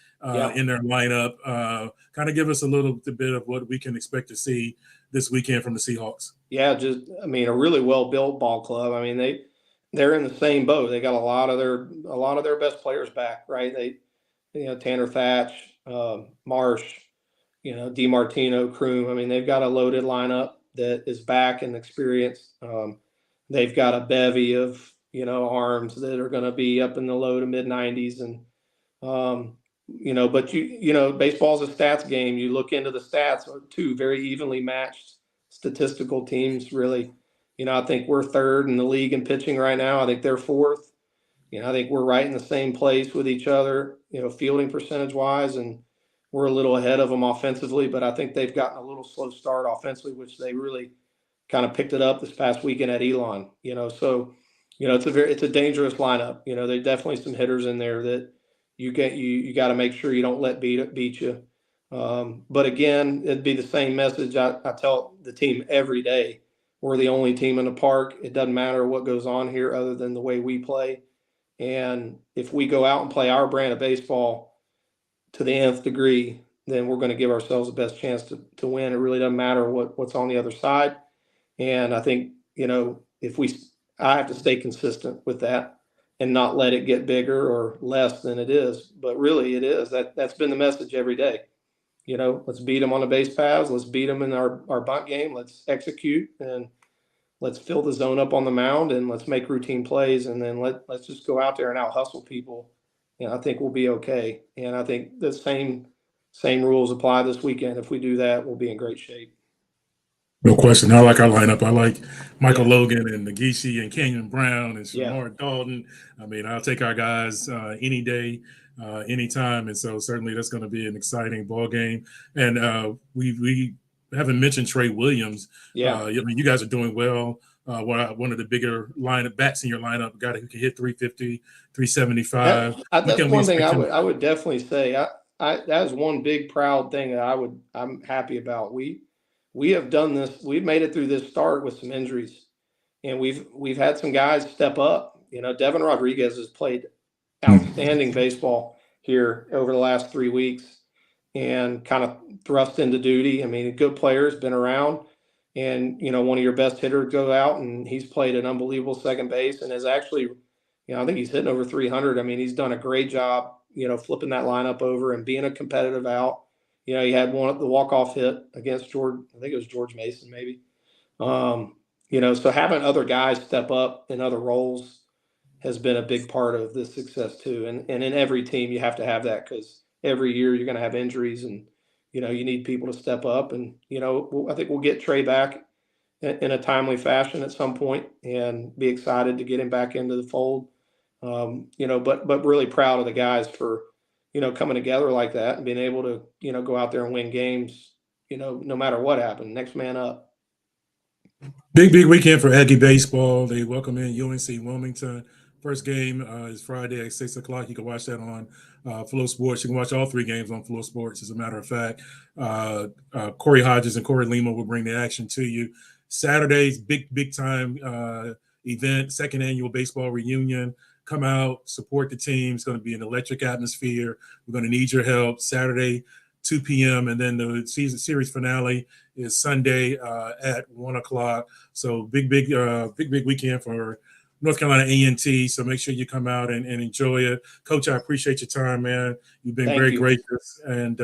in their lineup. Kind of give us a little bit of what we can expect to see this weekend from the Seahawks. Yeah, a really well-built ball club. I mean, they're in the same boat. They got a lot of their best players back, right? Tanner Thatch, Marsh, DiMartino, Kroom. I mean, they've got a loaded lineup that is back and experienced. They've got a bevy of arms that are going to be up in the low to mid 90s, and but baseball's a stats game. You look into the stats, two very evenly matched statistical teams, really. I think we're third in the league in pitching right now. I think they're fourth. I think we're right in the same place with each other, fielding percentage wise, and we're a little ahead of them offensively, but I think they've gotten a little slow start offensively, which they really kind of picked it up this past weekend at Elon. So it's a dangerous lineup. There's definitely some hitters in there that you got to make sure you don't let beat you. But again, it'd be the same message I tell the team every day. We're the only team in the park. It doesn't matter what goes on here other than the way we play. And if we go out and play our brand of baseball to the nth degree, then we're going to give ourselves the best chance to win. It really doesn't matter what's on the other side. And I think, I have to stay consistent with that and not let it get bigger or less than it is. But really it is. That's been the message every day. Let's beat them on the base paths. Let's beat them in our bunt game. Let's execute and let's fill the zone up on the mound and let's make routine plays. And then let's just go out there and out hustle people. And I think we'll be okay. And I think the same rules apply this weekend. If we do that, we'll be in great shape. No question. I like our lineup. I like Michael Logan and Nagishi and Kenyon Brown and Shamar Dalton. I mean, I'll take our guys any day, anytime. And so certainly that's going to be an exciting ball game. And we haven't mentioned Trey Williams. I mean, you guys are doing well. One of the bigger bats in your lineup, a guy who can hit 350, 375. That's one thing I would definitely say. That is one big proud thing that I'm happy about. We have done this. We've made it through this start with some injuries, and we've had some guys step up. Devin Rodriguez has played outstanding baseball here over the last 3 weeks and kind of thrust into duty. I mean, a good player, has been around, and one of your best hitters go out, and he's played an unbelievable second base and is actually, I think he's hitting over 300. I mean, he's done a great job, flipping that lineup over and being a competitive out. He had the walk-off hit against George. I think it was George Mason, maybe. So having other guys step up in other roles has been a big part of this success too. And in every team, you have to have that because every year you're going to have injuries, and you need people to step up. And I think we'll get Trey back in a timely fashion at some point, and be excited to get him back into the fold. But really proud of the guys for coming together like that and being able to, go out there and win games, no matter what happened. Next man up. Big weekend for Aggie baseball. They welcome in UNC Wilmington. First game is Friday at 6 o'clock. You can watch that on Flow Sports. You can watch all 3 games on Flow Sports, as a matter of fact. Corey Hodges and Corey Lima will bring the action to you. Saturday's big time event, second annual baseball reunion. Come out, support the team. It's going to be an electric atmosphere. We're going to need your help. Saturday, 2 p.m. And then the series finale is Sunday at 1 o'clock. So big weekend for North Carolina A&T. So make sure you come out and enjoy it. Coach, I appreciate your time, man. You've been very gracious, and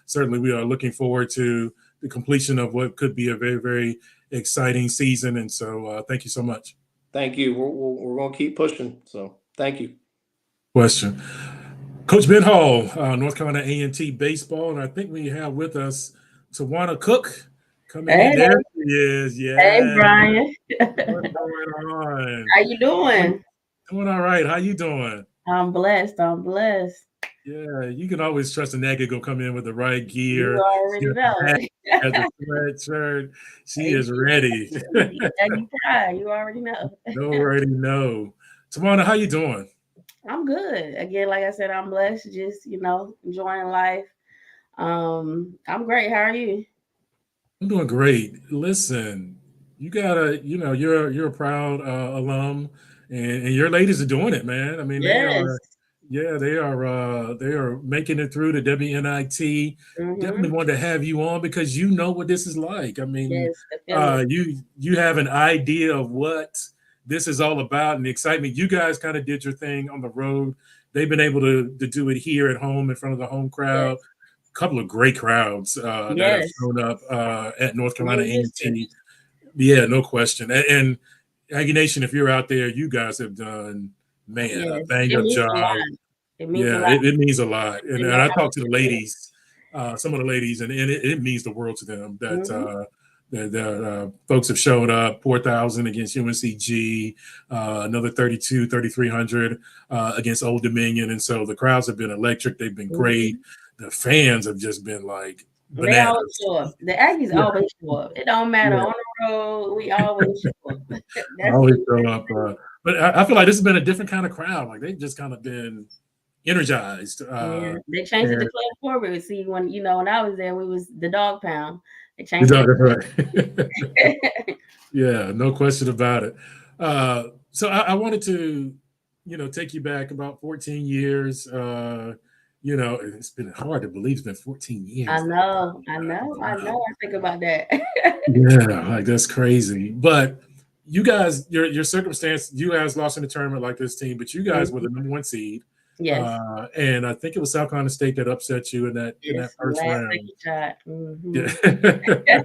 certainly we are looking forward to the completion of what could be a very, very exciting season. And so thank you so much. Thank you. We're going to keep pushing. So thank you. Question. Coach Ben Hall, North Carolina A&T baseball, and I think we have with us Tawana Cook coming in. There she is. Yeah. Hey, Brian. What's going on? How you doing? Doing all right. How you doing? I'm blessed. Yeah, you can always trust an Aggie gonna come in with the right gear. You already know. Has a sweatshirt. She is ready. Aggie Pride. You already know. Already know. Tawana, how you doing? I'm good. Again, like I said, I'm blessed. Just enjoying life. I'm great. How are you? I'm doing great. Listen, you gotta, you're a proud alum, and your ladies are doing it, man. I mean, Yes. they are making it through the WNIT. Definitely wanted to have you on because you know what this is like. I mean, yes, you have an idea of what this is all about and the excitement. You guys kind of did your thing on the road. They've been able to do it here at home in front of the home crowd. Yes. A couple of great crowds that have shown up at North Carolina A&T. Yeah, no question. And Aggie Nation, if you're out there, you guys have done, a bang up job. It means a lot. And I talked to the ladies, some of the ladies, and it means the world to them that the folks have showed up. 4,000 against UNCG, another 3,300 against Old Dominion. And so the crowds have been electric. They've been great. The fans have just been like bananas. They always show up. The Aggies always show up. It don't matter on the road. We always show up. Always show up. But I feel like this has been a different kind of crowd. Like they've just kind of been energized. They changed it to Club Forward. See, when I was there, we was the Dog Pound. They changed it. Right. Yeah, no question about it. So I wanted to, take you back about 14 years. It's been hard to believe it's been 14 years. I know. I think about that. Yeah, like that's crazy. But you guys, your circumstance, you guys lost in the tournament like this team, but you guys were the number 1 seed. Yes. And I think it was South Carolina State that upset you in that first round. Yeah.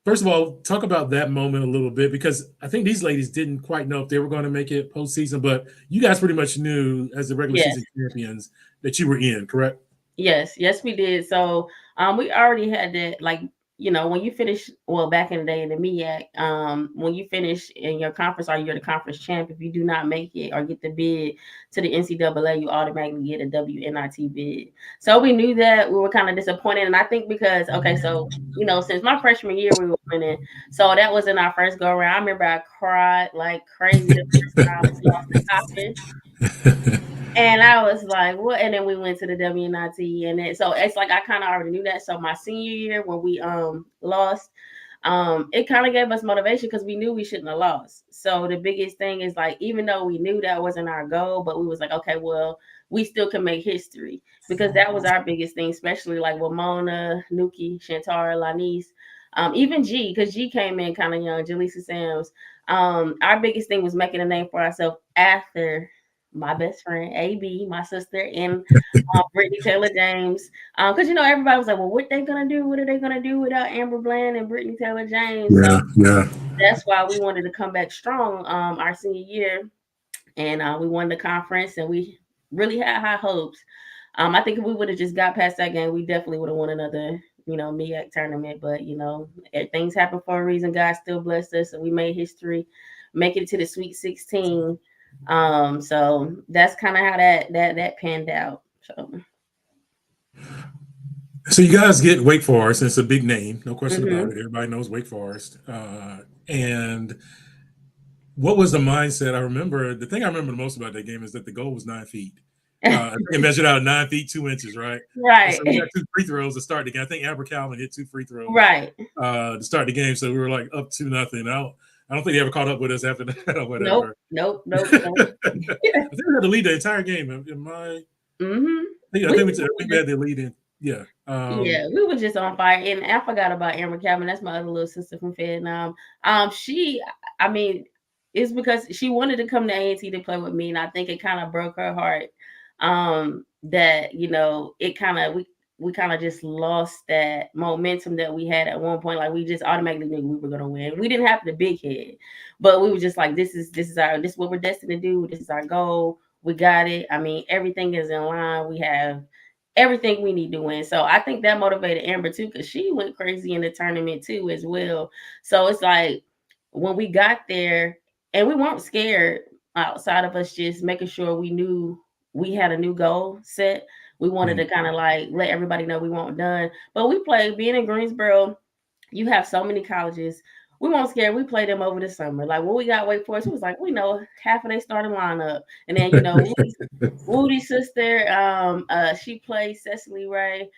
First of all, talk about that moment a little bit, because I think these ladies didn't quite know if they were going to make it postseason, but you guys pretty much knew as the regular season champions that you were in, correct? Yes, we did. So we already had that, like, when you finish, back in the day in the MEAC, when you finish in your conference or you're the conference champ, if you do not make it or get the bid to the NCAA, you automatically get a WNIT bid. So we knew that. We were kind of disappointed. And I think because, since my freshman year, we were winning. So that was in our first go around. I remember I cried like crazy the first time we lost the Coppin. And I was like, what? And then we went to the WNIT, and so it's like I kind of already knew that. So my senior year, when we lost, it kind of gave us motivation because we knew we shouldn't have lost. So the biggest thing is, like, even though we knew that wasn't our goal, but we was like, okay, well, we still can make history, because that was our biggest thing, especially like with Mona, Nuki, Shantara, Lanice, even G, because G came in kind of young, Jaleesa Sams. Our biggest thing was making a name for ourselves after my best friend, AB, my sister, and Brittany Taylor James. Because, everybody was like, well, what they going to do? What are they going to do without Amber Bland and Brittany Taylor James? Yeah. That's why we wanted to come back strong our senior year. And we won the conference, and we really had high hopes. I think if we would have just got past that game, we definitely would have won another, MEAC tournament. But, things happen for a reason. God still blessed us, and we made history, make it to the Sweet 16. So that's kind of how that panned out. So you guys get Wake Forest, and it's a big name, no question about it. Everybody knows Wake Forest. And what was the mindset? The thing I remember the most about that game is that the goal was 9 feet. It measured out 9 feet 2 inches, right? Right. So we got 2 free throws to start the game. I think Amber Calvin hit 2 free throws, right, to start the game. So we were like up 2-0. I don't think they ever caught up with us after that or whatever. Nope. I think we had the lead the entire game. Am I? I think we had the lead in. Yeah. We were just on fire. And I forgot about Amber Calvin. That's my other little sister from Vietnam. it's because she wanted to come to A&T to play with me, and I think it kind of broke her heart. That it kind of we kind of just lost that momentum that we had at one point. Like we just automatically knew we were gonna win. We didn't have the big head, but we were just like, this is what we're destined to do. This is our goal. We got it. I mean, everything is in line. We have everything we need to win. So I think that motivated Amber too, because she went crazy in the tournament too as well. So it's like when we got there, and we weren't scared outside of us just making sure we knew we had a new goal set. We wanted to kind of like let everybody know we weren't done. But we played, being in Greensboro, you have so many colleges. We weren't scared. We played them over the summer. Like when we got Wake Forest, it was like, we know half of their starting lineup. And then, Woody's sister, she played Cecily Ray.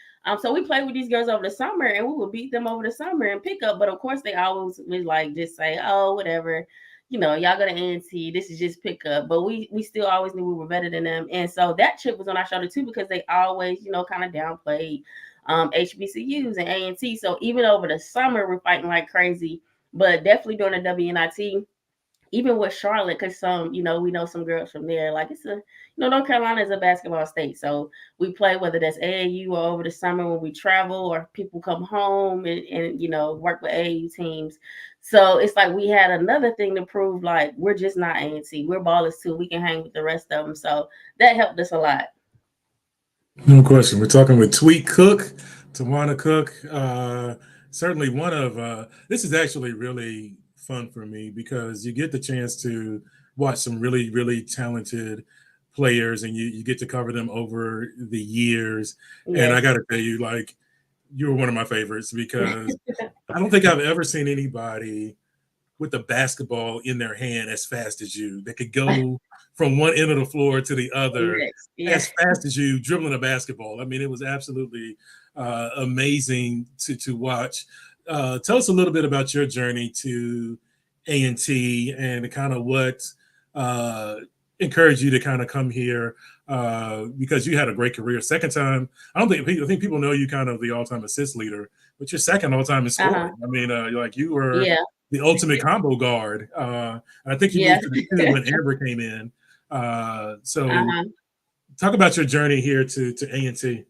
So we played with these girls over the summer, and we would beat them over the summer and pick up. But of course, they always would like just say, "Oh, whatever, y'all go to A&T. This is just pick up." But we still always knew we were better than them, and so that chip was on our shoulder too, because they always, kind of downplayed HBCUs and A&T. So even over the summer, we're fighting like crazy. But definitely during the WNIT, even with Charlotte, because we know some girls from there. Like it's North Carolina is a basketball state, so we play whether that's AAU or over the summer when we travel or people come home and work with AAU teams. So it's like we had another thing to prove. Like we're just not A&T, we're ballers too. We can hang with the rest of them. So that helped us a lot. No question. We're talking with Tweet Cook, Tawana Cook. Certainly one of this is actually really fun for me because you get the chance to watch some really, really talented players, and you get to cover them over the years. Yes. And I got to tell you, like, you're one of my favorites because I don't think I've ever seen anybody with the basketball in their hand as fast as you. They could go from one end of the floor to the other as fast as you dribbling a basketball. I mean, it was absolutely amazing to watch. Tell us a little bit about your journey to A&T and kind of what encouraged you to kind of come here because you had a great career. Second time, I think people know you kind of the all-time assist leader, but you're second all-time in scoring. I mean, you were the ultimate combo guard. I think you moved to the two when Amber came in. Talk about your journey here to A&T.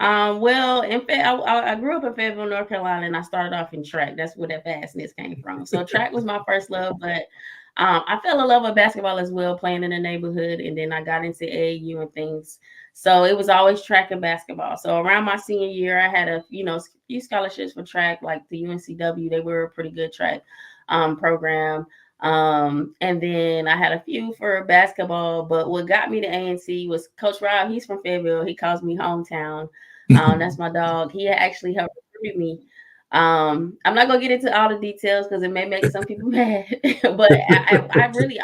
Well, I grew up in Fayetteville, North Carolina, and I started off in track. That's where that fastness came from. So track was my first love, but I fell in love with basketball as well, playing in the neighborhood, and then I got into AAU and things. So it was always track and basketball. So around my senior year, I had a few scholarships for track, like the UNCW. They were a pretty good track program. And then I had a few for basketball, but what got me to A&T was Coach Rob. He's from Fayetteville. He calls me hometown. That's my dog. He actually helped recruit me. I'm not gonna get into all the details because it may make some people mad, but I really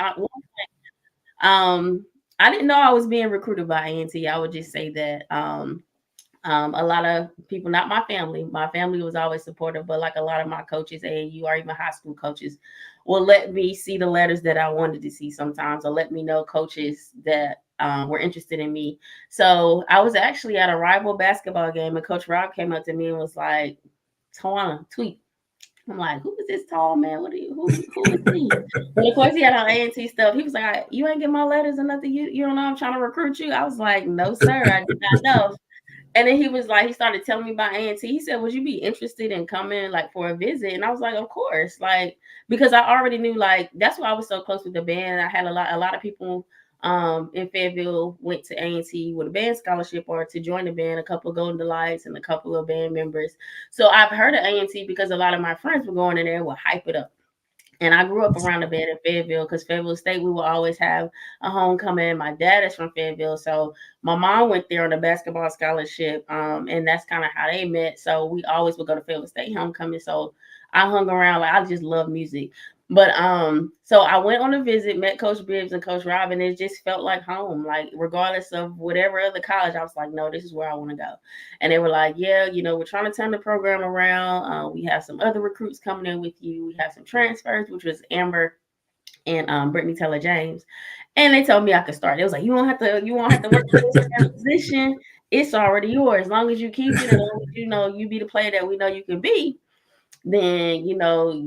I didn't know I was being recruited by A&T. I would just say that a lot of people, not my family was always supportive, but like a lot of my coaches, AAU or even high school coaches, will let me see the letters that I wanted to see sometimes, or let me know coaches that were interested in me. So I was actually at a rival basketball game, and Coach Rob came up to me and was like, "Tawana, tweet." I'm like, "Who is this tall man? Who is he?" But of course, he had on A&T stuff. He was like, "You ain't get my letters or nothing. You don't know I'm trying to recruit you." I was like, "No, sir, I did not know." And then he started telling me about A&T. He said, "Would you be interested in coming like for a visit?" And I was like, "Of course," like because I already knew, like that's why I was so close with the band. I had a lot of people in Fayetteville went to A&T with a band scholarship or to join the band. A couple of Golden Delights and a couple of band members. So I've heard of A&T because a lot of my friends were going in there and would hype it up. And I grew up around the band in Fayetteville because Fayetteville State, we will always have a homecoming. My dad is from Fayetteville. So my mom went there on a basketball scholarship. And that's kind of how they met. So we always would go to Fayetteville State homecoming. So I hung around. Like I just love music. But so I went on a visit, met Coach Bibbs and Coach Rob, and it just felt like home. Like regardless of whatever other college, I was like, no, this is where I want to go. And they were like, yeah, we're trying to turn the program around. We have some other recruits coming in with you. We have some transfers, which was Amber and Brittany Taylor James. And they told me I could start. It was like, you won't have to work for this position. It's already yours. As long as you keep it, and as long as you be the player that we know you can be. then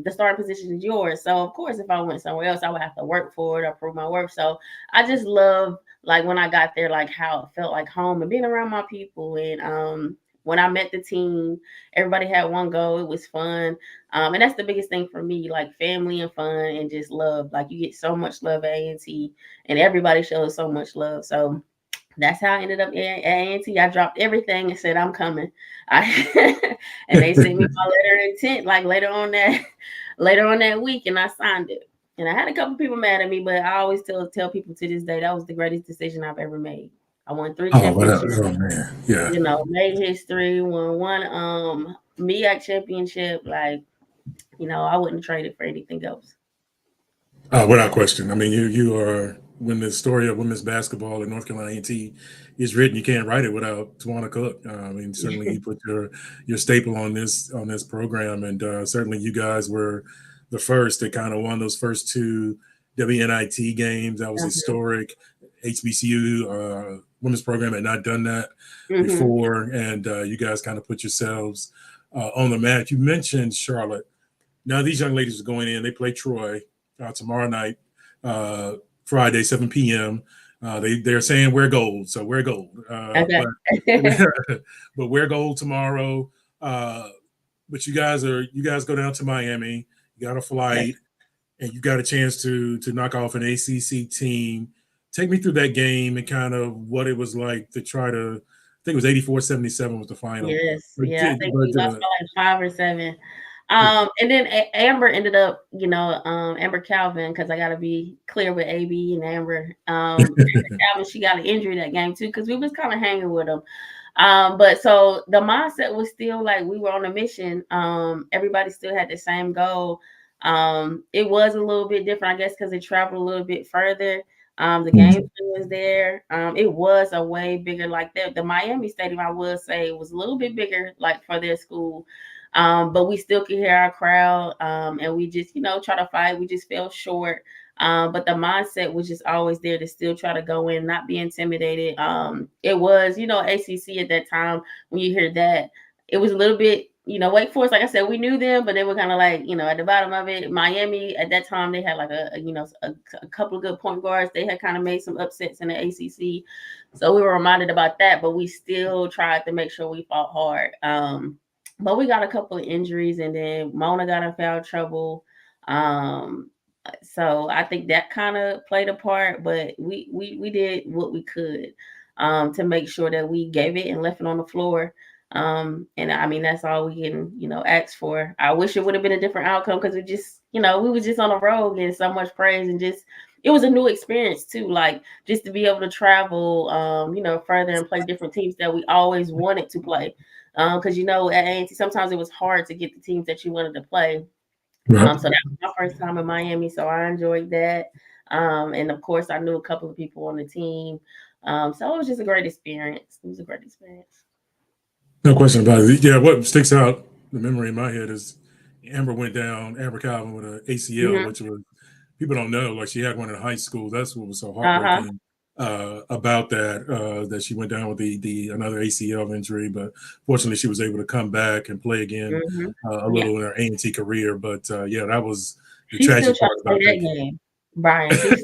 the starting position is yours. So of course, if I went somewhere else, I would have to work for it or prove my worth. So I just love, like, when I got there, like how it felt like home and being around my people. And when I met the team, everybody had one goal. It was fun. And that's the biggest thing for me, like family and fun and just love. Like, you get so much love at A&T, and everybody shows so much love. So that's how I ended up at A&T. I dropped everything and said, I'm coming. And they sent me my letter of intent, like later on that week, and I signed it. And I had a couple people mad at me, but I always tell people to this day, that was the greatest decision I've ever made. I won 3 championships. Oh man, yeah. Made history, won one MEAC championship. Like, I wouldn't trade it for anything else. Without question. I mean, you are, when the story of women's basketball in North Carolina A&T is written, you can't write it without Tawana Cook. I mean, certainly you put your staple on this program, and certainly you guys were the first that kind of won those first 2 WNIT games. That was historic. HBCU women's program had not done that before, and you guys kind of put yourselves on the map. You mentioned Charlotte. Now these young ladies are going in. They play Troy tomorrow night, Friday, 7 p.m. They're saying wear gold, so wear gold. Okay. But wear gold tomorrow. But you guys go down to Miami. You got a flight, and you got a chance to knock off an ACC team. Take me through that game and kind of what it was like to try to. I think it was 84-77 was the final. Yes, I think we lost by like 5 or 7. And then Amber ended up, Amber Calvin, because I got to be clear with AB and Amber. Amber Calvin, she got an injury that game too, because we was kind of hanging with them. But so the mindset was still like we were on a mission. Everybody still had the same goal. It was a little bit different, I guess, because it traveled a little bit further. The game was there. It was a way bigger, like the Miami Stadium, I would say, was a little bit bigger, like for their school. But we still could hear our crowd, and we just, try to fight. We just fell short. But the mindset was just always there to still try to go in, not be intimidated. It was, ACC at that time, when you hear that, it was a little bit, Wake Forest, like I said, we knew them, but they were kind of like, at the bottom of it. Miami, at that time, they had like a couple of good point guards. They had kind of made some upsets in the ACC. So we were reminded about that, but we still tried to make sure we fought hard. But we got a couple of injuries, and then Mona got in foul trouble. So I think that kind of played a part, but we did what we could to make sure that we gave it and left it on the floor. And I mean, that's all we can, ask for. I wish it would have been a different outcome, because we just, we was just on the road getting so much praise, and just, it was a new experience too. Like, just to be able to travel, further and play different teams that we always wanted to play. Because, at A&T, sometimes it was hard to get the teams that you wanted to play. So that was my first time in Miami, so I enjoyed that. And of course, I knew a couple of people on the team. So it was just a great experience. It was a great experience. No question about it. Yeah, what sticks out, the memory in my head, is Amber Calvin with an ACL, which was, people don't know, like, she had one in high school. That's what was so heartbreaking about that she went down with the another ACL injury, but fortunately she was able to come back and play again a little in her A&T career. But that was the tragic part about that game. Brian, she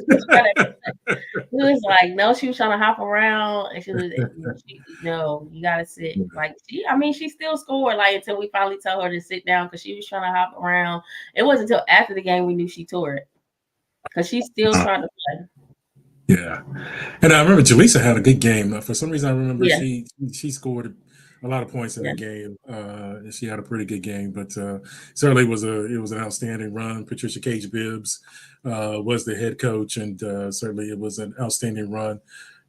was like, no, she was trying to hop around, and she was, no, you gotta sit. Like, she still scored, like, until we finally told her to sit down, because she was trying to hop around. It wasn't until after the game we knew she tore it, because she still tried to play. Yeah, and I remember Jaleesa had a good game. For some reason, I remember she scored a lot of points in that game. And she had a pretty good game, but certainly it was an outstanding run. Patricia Cage Bibbs was the head coach, and certainly it was an outstanding run.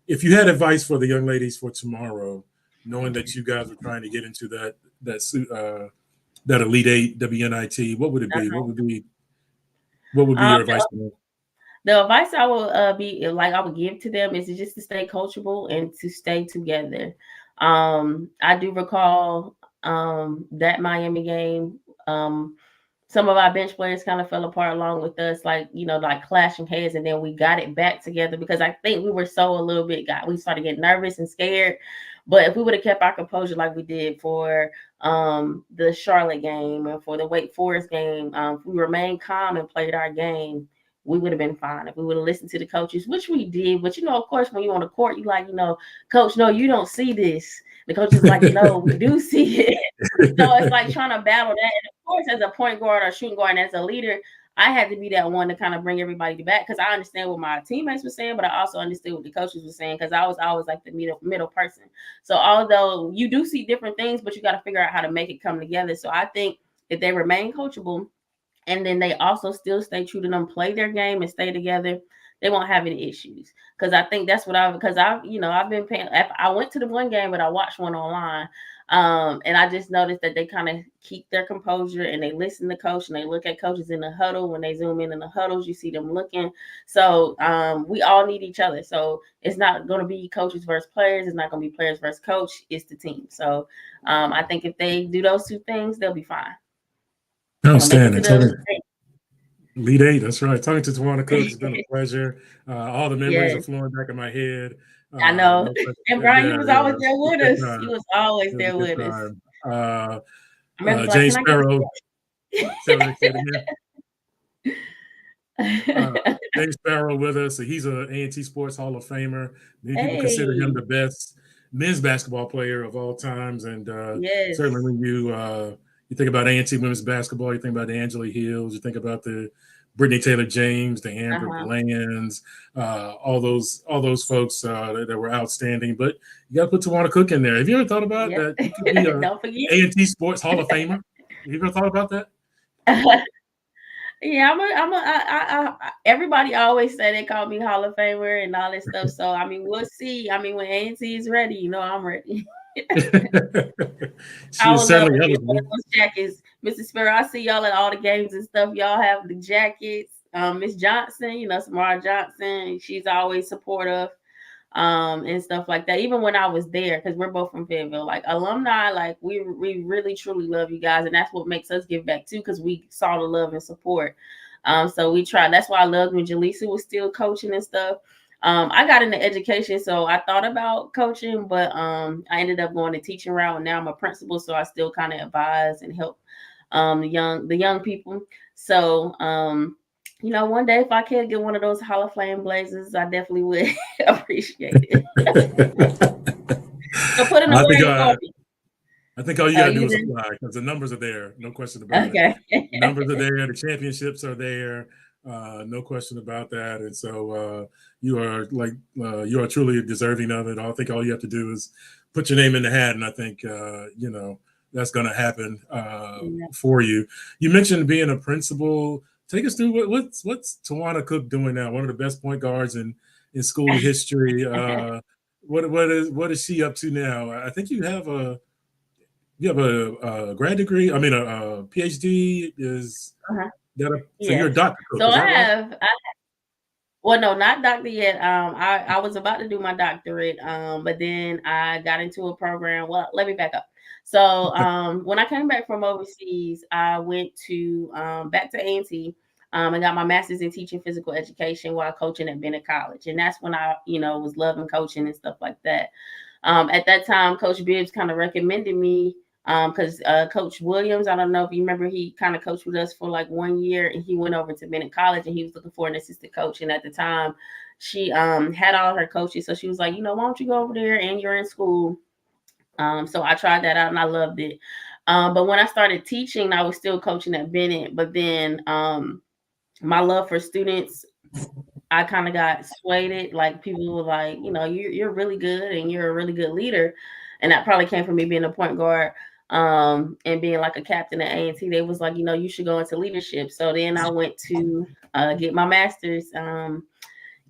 If you had advice for the young ladies for tomorrow, knowing that you guys were trying to get into that Elite Eight WNIT, what would it be? What would be your advice to them? The advice I would give to them is just to stay coachable and to stay together. I do recall that Miami game. Some of our bench players kind of fell apart along with us, like clashing heads, and then we got it back together, because I think we were we started getting nervous and scared. But if we would have kept our composure like we did for the Charlotte game and for the Wake Forest game, if we remained calm and played our game, we would have been fine. If we would have listened to the coaches, which we did. But, of course, when you're on the court, you like, coach, no, you don't see this. The coach is like, no, we do see it. So it's like trying to battle that. And of course, as a point guard or shooting guard and as a leader, I had to be that one to kind of bring everybody back because I understand what my teammates were saying, but I also understood what the coaches were saying because I was always like the middle person. So although you do see different things, but you got to figure out how to make it come together. So I think if they remain coachable and then they also still stay true to them, play their game and stay together, they won't have any issues. Because I think that's what I've been paying. I went to the one game, but I watched one online. And I just noticed that they kind of keep their composure and they listen to coach and they look at coaches in the huddle. When they zoom in the huddles, you see them looking. So we all need each other. So it's not going to be coaches versus players. It's not going to be players versus coach. It's the team. So I think if they do those two things, they'll be fine. Outstanding. Lead 8, that's right. Talking to Tawana Cook has been a pleasure. All the memories are flowing back in my head. I know. And Brian, you was always there with us. He was always there with us. James Sparrow. James Sparrow with us. He's an A&T Sports Hall of Famer. Many people consider him the best men's basketball player of all times. And certainly when you think about A&T women's basketball, you think about the Angela Hills, you think about the Brittany Taylor James, the Amber Bland's, all those folks that were outstanding. But you got to put Tawana Cook in there. Have you ever thought about that? You could be a A&T Sports Hall of Famer. Have you ever thought about that? Yeah, everybody always say they call me Hall of Famer and all that stuff. So I mean, we'll see. I mean, when A&T is ready, I'm ready. She is certainly eligible. Those jackets, Mrs. Sparrow. I see y'all at all the games and stuff. Y'all have the jackets. Miss Johnson, Samara Johnson, she's always supportive. And stuff like that. Even when I was there, because we're both from Fayetteville, like alumni, like we really truly love you guys, and that's what makes us give back too, because we saw the love and support. So we tried. That's why I loved when Jaleesa was still coaching and stuff. I got into education, so I thought about coaching, but I ended up going the teaching route. And now I'm a principal, so I still kind of advise and help the young people. So one day if I could get one of those Hall of Fame blazers, I definitely would appreciate it. So put in I think all you gotta do is apply because the numbers are there, no question about it. The numbers are there, the championships are there, no question about that. And so you are truly deserving of it. I think all you have to do is put your name in the hat, and I think that's going to happen for you. You mentioned being a principal. Take us through what's Tawana Cook doing now? One of the best point guards in school history. What is she up to now? I think you have a grad degree. I mean, a PhD is. So you're a doctor. Cook, so I have. Well, no, not doctor yet. I was about to do my doctorate, but then I got into a program. Well, let me back up. So when I came back from overseas, I went to back to A&T and got my master's in teaching physical education while coaching at Bennett College. And that's when I, was loving coaching and stuff like that. At that time, Coach Bibbs kind of recommended me because Coach Williams, I don't know if you remember, he kind of coached with us for like 1 year, and he went over to Bennett College and he was looking for an assistant coach. And at the time, she had all her coaches. So she was like, why don't you go over there and you're in school? So I tried that out and I loved it. But when I started teaching, I was still coaching at Bennett. But then my love for students, I kind of got swayed. Like people were like, you're really good and you're a really good leader. And that probably came from me being a point guard and being like a captain at A&T. They was like, you should go into leadership. So then I went to get my master's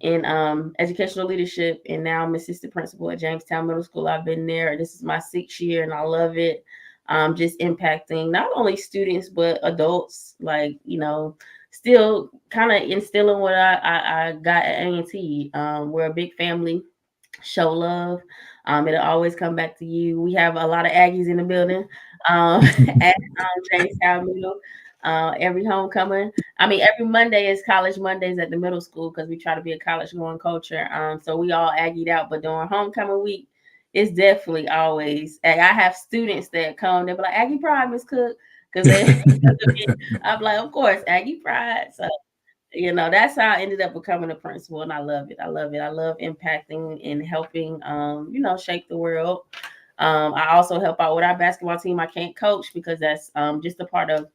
in educational leadership, and now I'm assistant principal at Jamestown Middle School. I've been there. This is my 6th year, and I love it. Just impacting not only students but adults. Like still kind of instilling what I got at A&T. We're a big family. Show love. It'll always come back to you. We have a lot of Aggies in the building at Jamestown Middle. Every homecoming. I mean, every Monday is College Mondays at the middle school because we try to be a college-going culture. So we all Aggied out. But during homecoming week, It's definitely always. I have students that come. They're like, Aggie Pride, Miss Cook, because they. I'm like, of course, Aggie Pride. So that's how I ended up becoming a principal, and I love it. I love it. I love impacting and helping, shape the world. I also help out with our basketball team. I can't coach because that's just a part of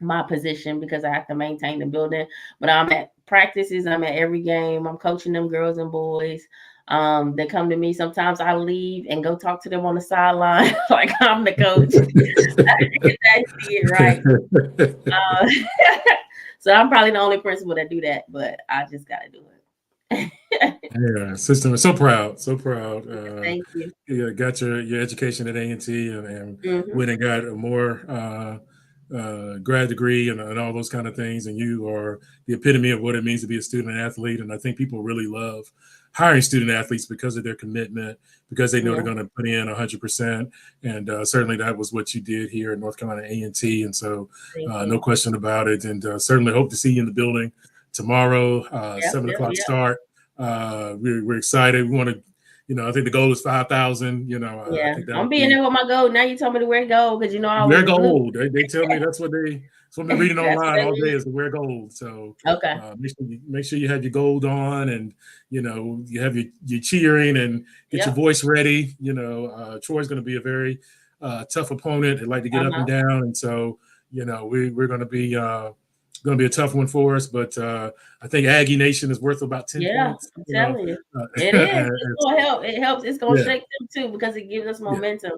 my position because I have to maintain the building. But I'm at practices. I'm at every game. I'm coaching them girls and boys. They come to me. Sometimes I leave and go talk to them on the sideline like I'm the coach. That's it, right? So I'm probably the only principal that do that, but I just got to do it. Yeah, system is so proud. Thank you. Yeah, got your education at A&T and Mm-hmm. went and got a more grad degree and all those kind of things. And you are the epitome of what it means to be a student athlete. And I think people really love hiring student athletes because of their commitment, because they know they're going to put in 100%. And certainly that was what you did here at North Carolina A&T. And so no question about it. And certainly hope to see you in the building tomorrow, 7 o'clock start. We're excited. We want to, I think the goal is 5,000. I think I'm being there with my gold. Now you told me to wear gold because I wear gold. They tell me that's what I've been reading online all day is to wear gold. So make sure you have your gold on, and you have your cheering and get your voice ready. Troy's going to be a very tough opponent. They like to get up and down, and so we're going to be. Going to be a tough one for us, but I think Aggie Nation is worth about 10 points. I'm telling you. It is. It's going to help. It helps. It's going to shake them too because it gives us momentum.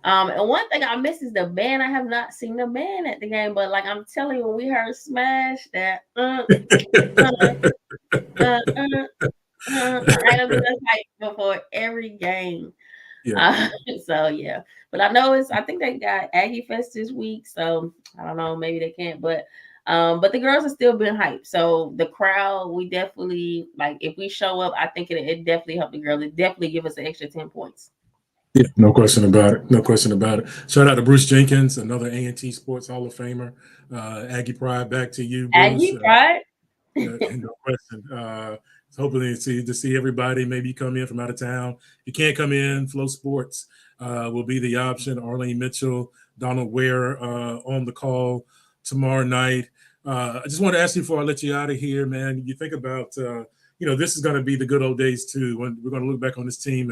And one thing I miss is the band. I have not seen the band at the game, but like I'm telling you, when we heard Smash, that I do that hype before every game. But I think they got Aggie Fest this week, so I don't know, maybe they can't, but the girls are still being hyped. So the crowd, we definitely if we show up, I think it definitely help the girls. It definitely give us an extra 10 points. Yeah, no question about it. No question about it. Shout out to Bruce Jenkins, another A&T Sports Hall of Famer. Aggie Pride, back to you, Bruce. Aggie Pride. No question. Hopefully to see everybody. Maybe you come in from out of town. If you can't come in, Flow Sports will be the option. Arlene Mitchell, Donald Ware on the call tomorrow night. I just want to ask you before I let you out of here, man. You think about, this is going to be the good old days too. When we're going to look back on this team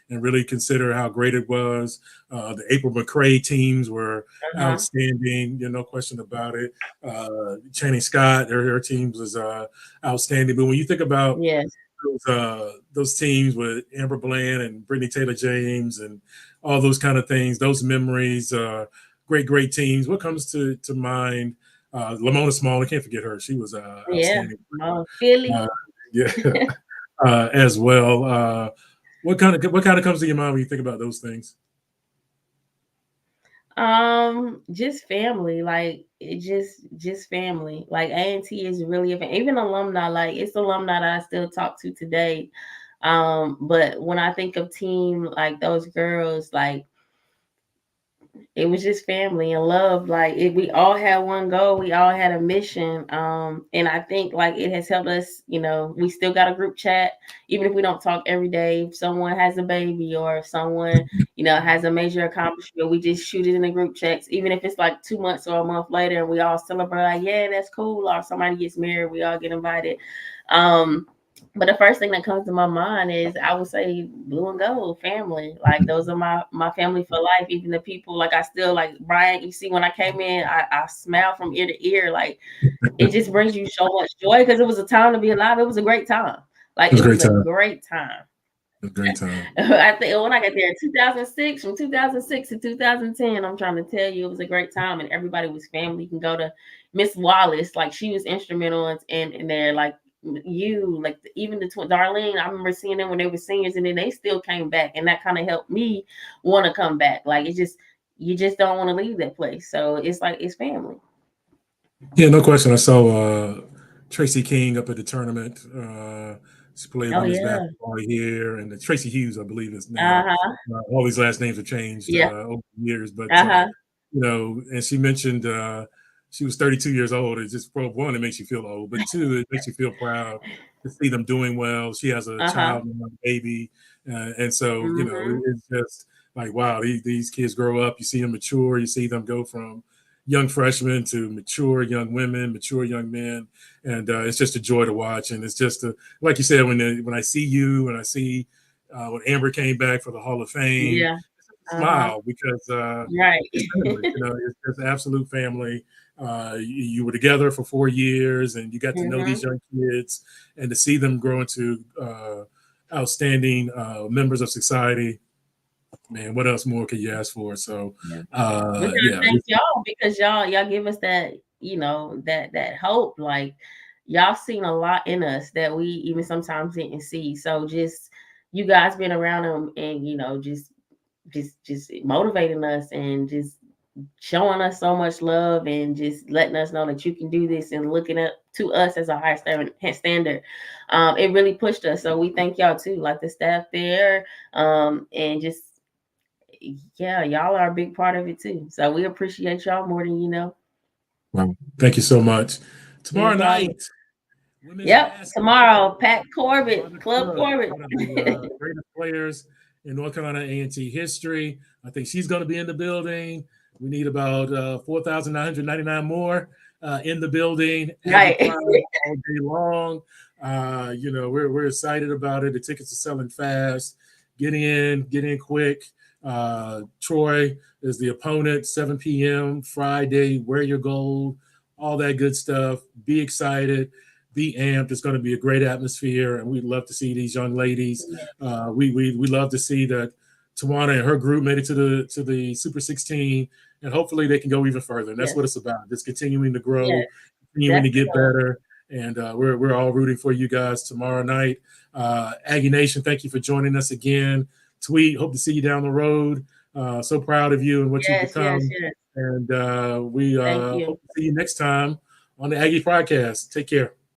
and really consider how great it was. The April McCray teams were outstanding. No question about it. Channing Scott, her teams was outstanding. But when you think about those teams with Amber Bland and Brittany Taylor James and all those kind of things, those memories, great teams. What comes to mind? Lamona Small, I can't forget her. She was outstanding. Philly. As well. What kind of comes to your mind when you think about those things? Just family. Just family. A&T is really even alumni. It's alumni that I still talk to today. But when I think of team like those girls, it was just family and love. We all had one goal. We all had a mission. And I think it has helped us, we still got a group chat, even if we don't talk every day. If someone has a baby or if someone, has a major accomplishment, we just shoot it in the group chats, even if it's 2 months or a month later and we all celebrate yeah, that's cool. Or somebody gets married, we all get invited. But the first thing that comes to my mind is I would say blue and gold family. Those are my family for life. Even the people I still Brian. You see, when I came in, I smiled from ear to ear. It just brings you so much joy because it was a time to be alive. It was a great time. It was a great time. A great time. I think when I got there in 2006, from 2006 to 2010, I'm trying to tell you, it was a great time and everybody was family. You can go to Miss Wallace, she was instrumental in there, even the Darlene, I remember seeing them when they were seniors and then they still came back and that kind of helped me want to come back. You just don't want to leave that place. So it's it's family. Yeah, no question. I saw Tracy King up at the tournament. She played women's basketball here, and Tracy Hughes, I believe, is now. All these last names have changed over the years, but and she mentioned she was 32 years old. It's just, one, it makes you feel old, but two, it makes you feel proud to see them doing well. She has a child and a baby, and so it's just like, wow, these kids grow up. You see them mature. You see them go from young freshmen to mature young women, mature young men, and it's just a joy to watch. And it's just like you said, when I see you and I see when Amber came back for the Hall of Fame, Yeah. smile because right, it's family, it's absolute family. You were together for 4 years, and you got to know these young kids, and to see them grow into outstanding members of society. Man, what else more could you ask for? So, we thank y'all because y'all give us that, that hope. Like, y'all seen a lot in us that we even sometimes didn't see. So just you guys being around them and just motivating us and just showing us so much love and just letting us know that you can do this and looking up to us as a high standard. It really pushed us. So we thank y'all too, like the staff there, and just y'all are a big part of it too. So we appreciate y'all more than you know. Well, thank you so much. Tomorrow night. Tomorrow, Pat Corbett, Club Corbett. One of the greatest players in North Carolina A&T history. I think she's going to be in the building. We need about 4,999 more in the building. Right. All day long. We're excited about it. The tickets are selling fast. Get in quick. Troy is the opponent, 7 p.m. Friday. Wear your gold, all that good stuff. Be excited. Be amped. It's going to be a great atmosphere, and we'd love to see these young ladies. We love to see that Tawana and her group made it to the Super 16, and hopefully they can go even further. And that's what it's about. Just continuing to grow, continuing to get better. And we're all rooting for you guys tomorrow night. Aggie Nation, thank you for joining us again. Tweet, hope to see you down the road. So proud of you and what you've become. And we hope to see you next time on the Aggie Pridecast. Take care.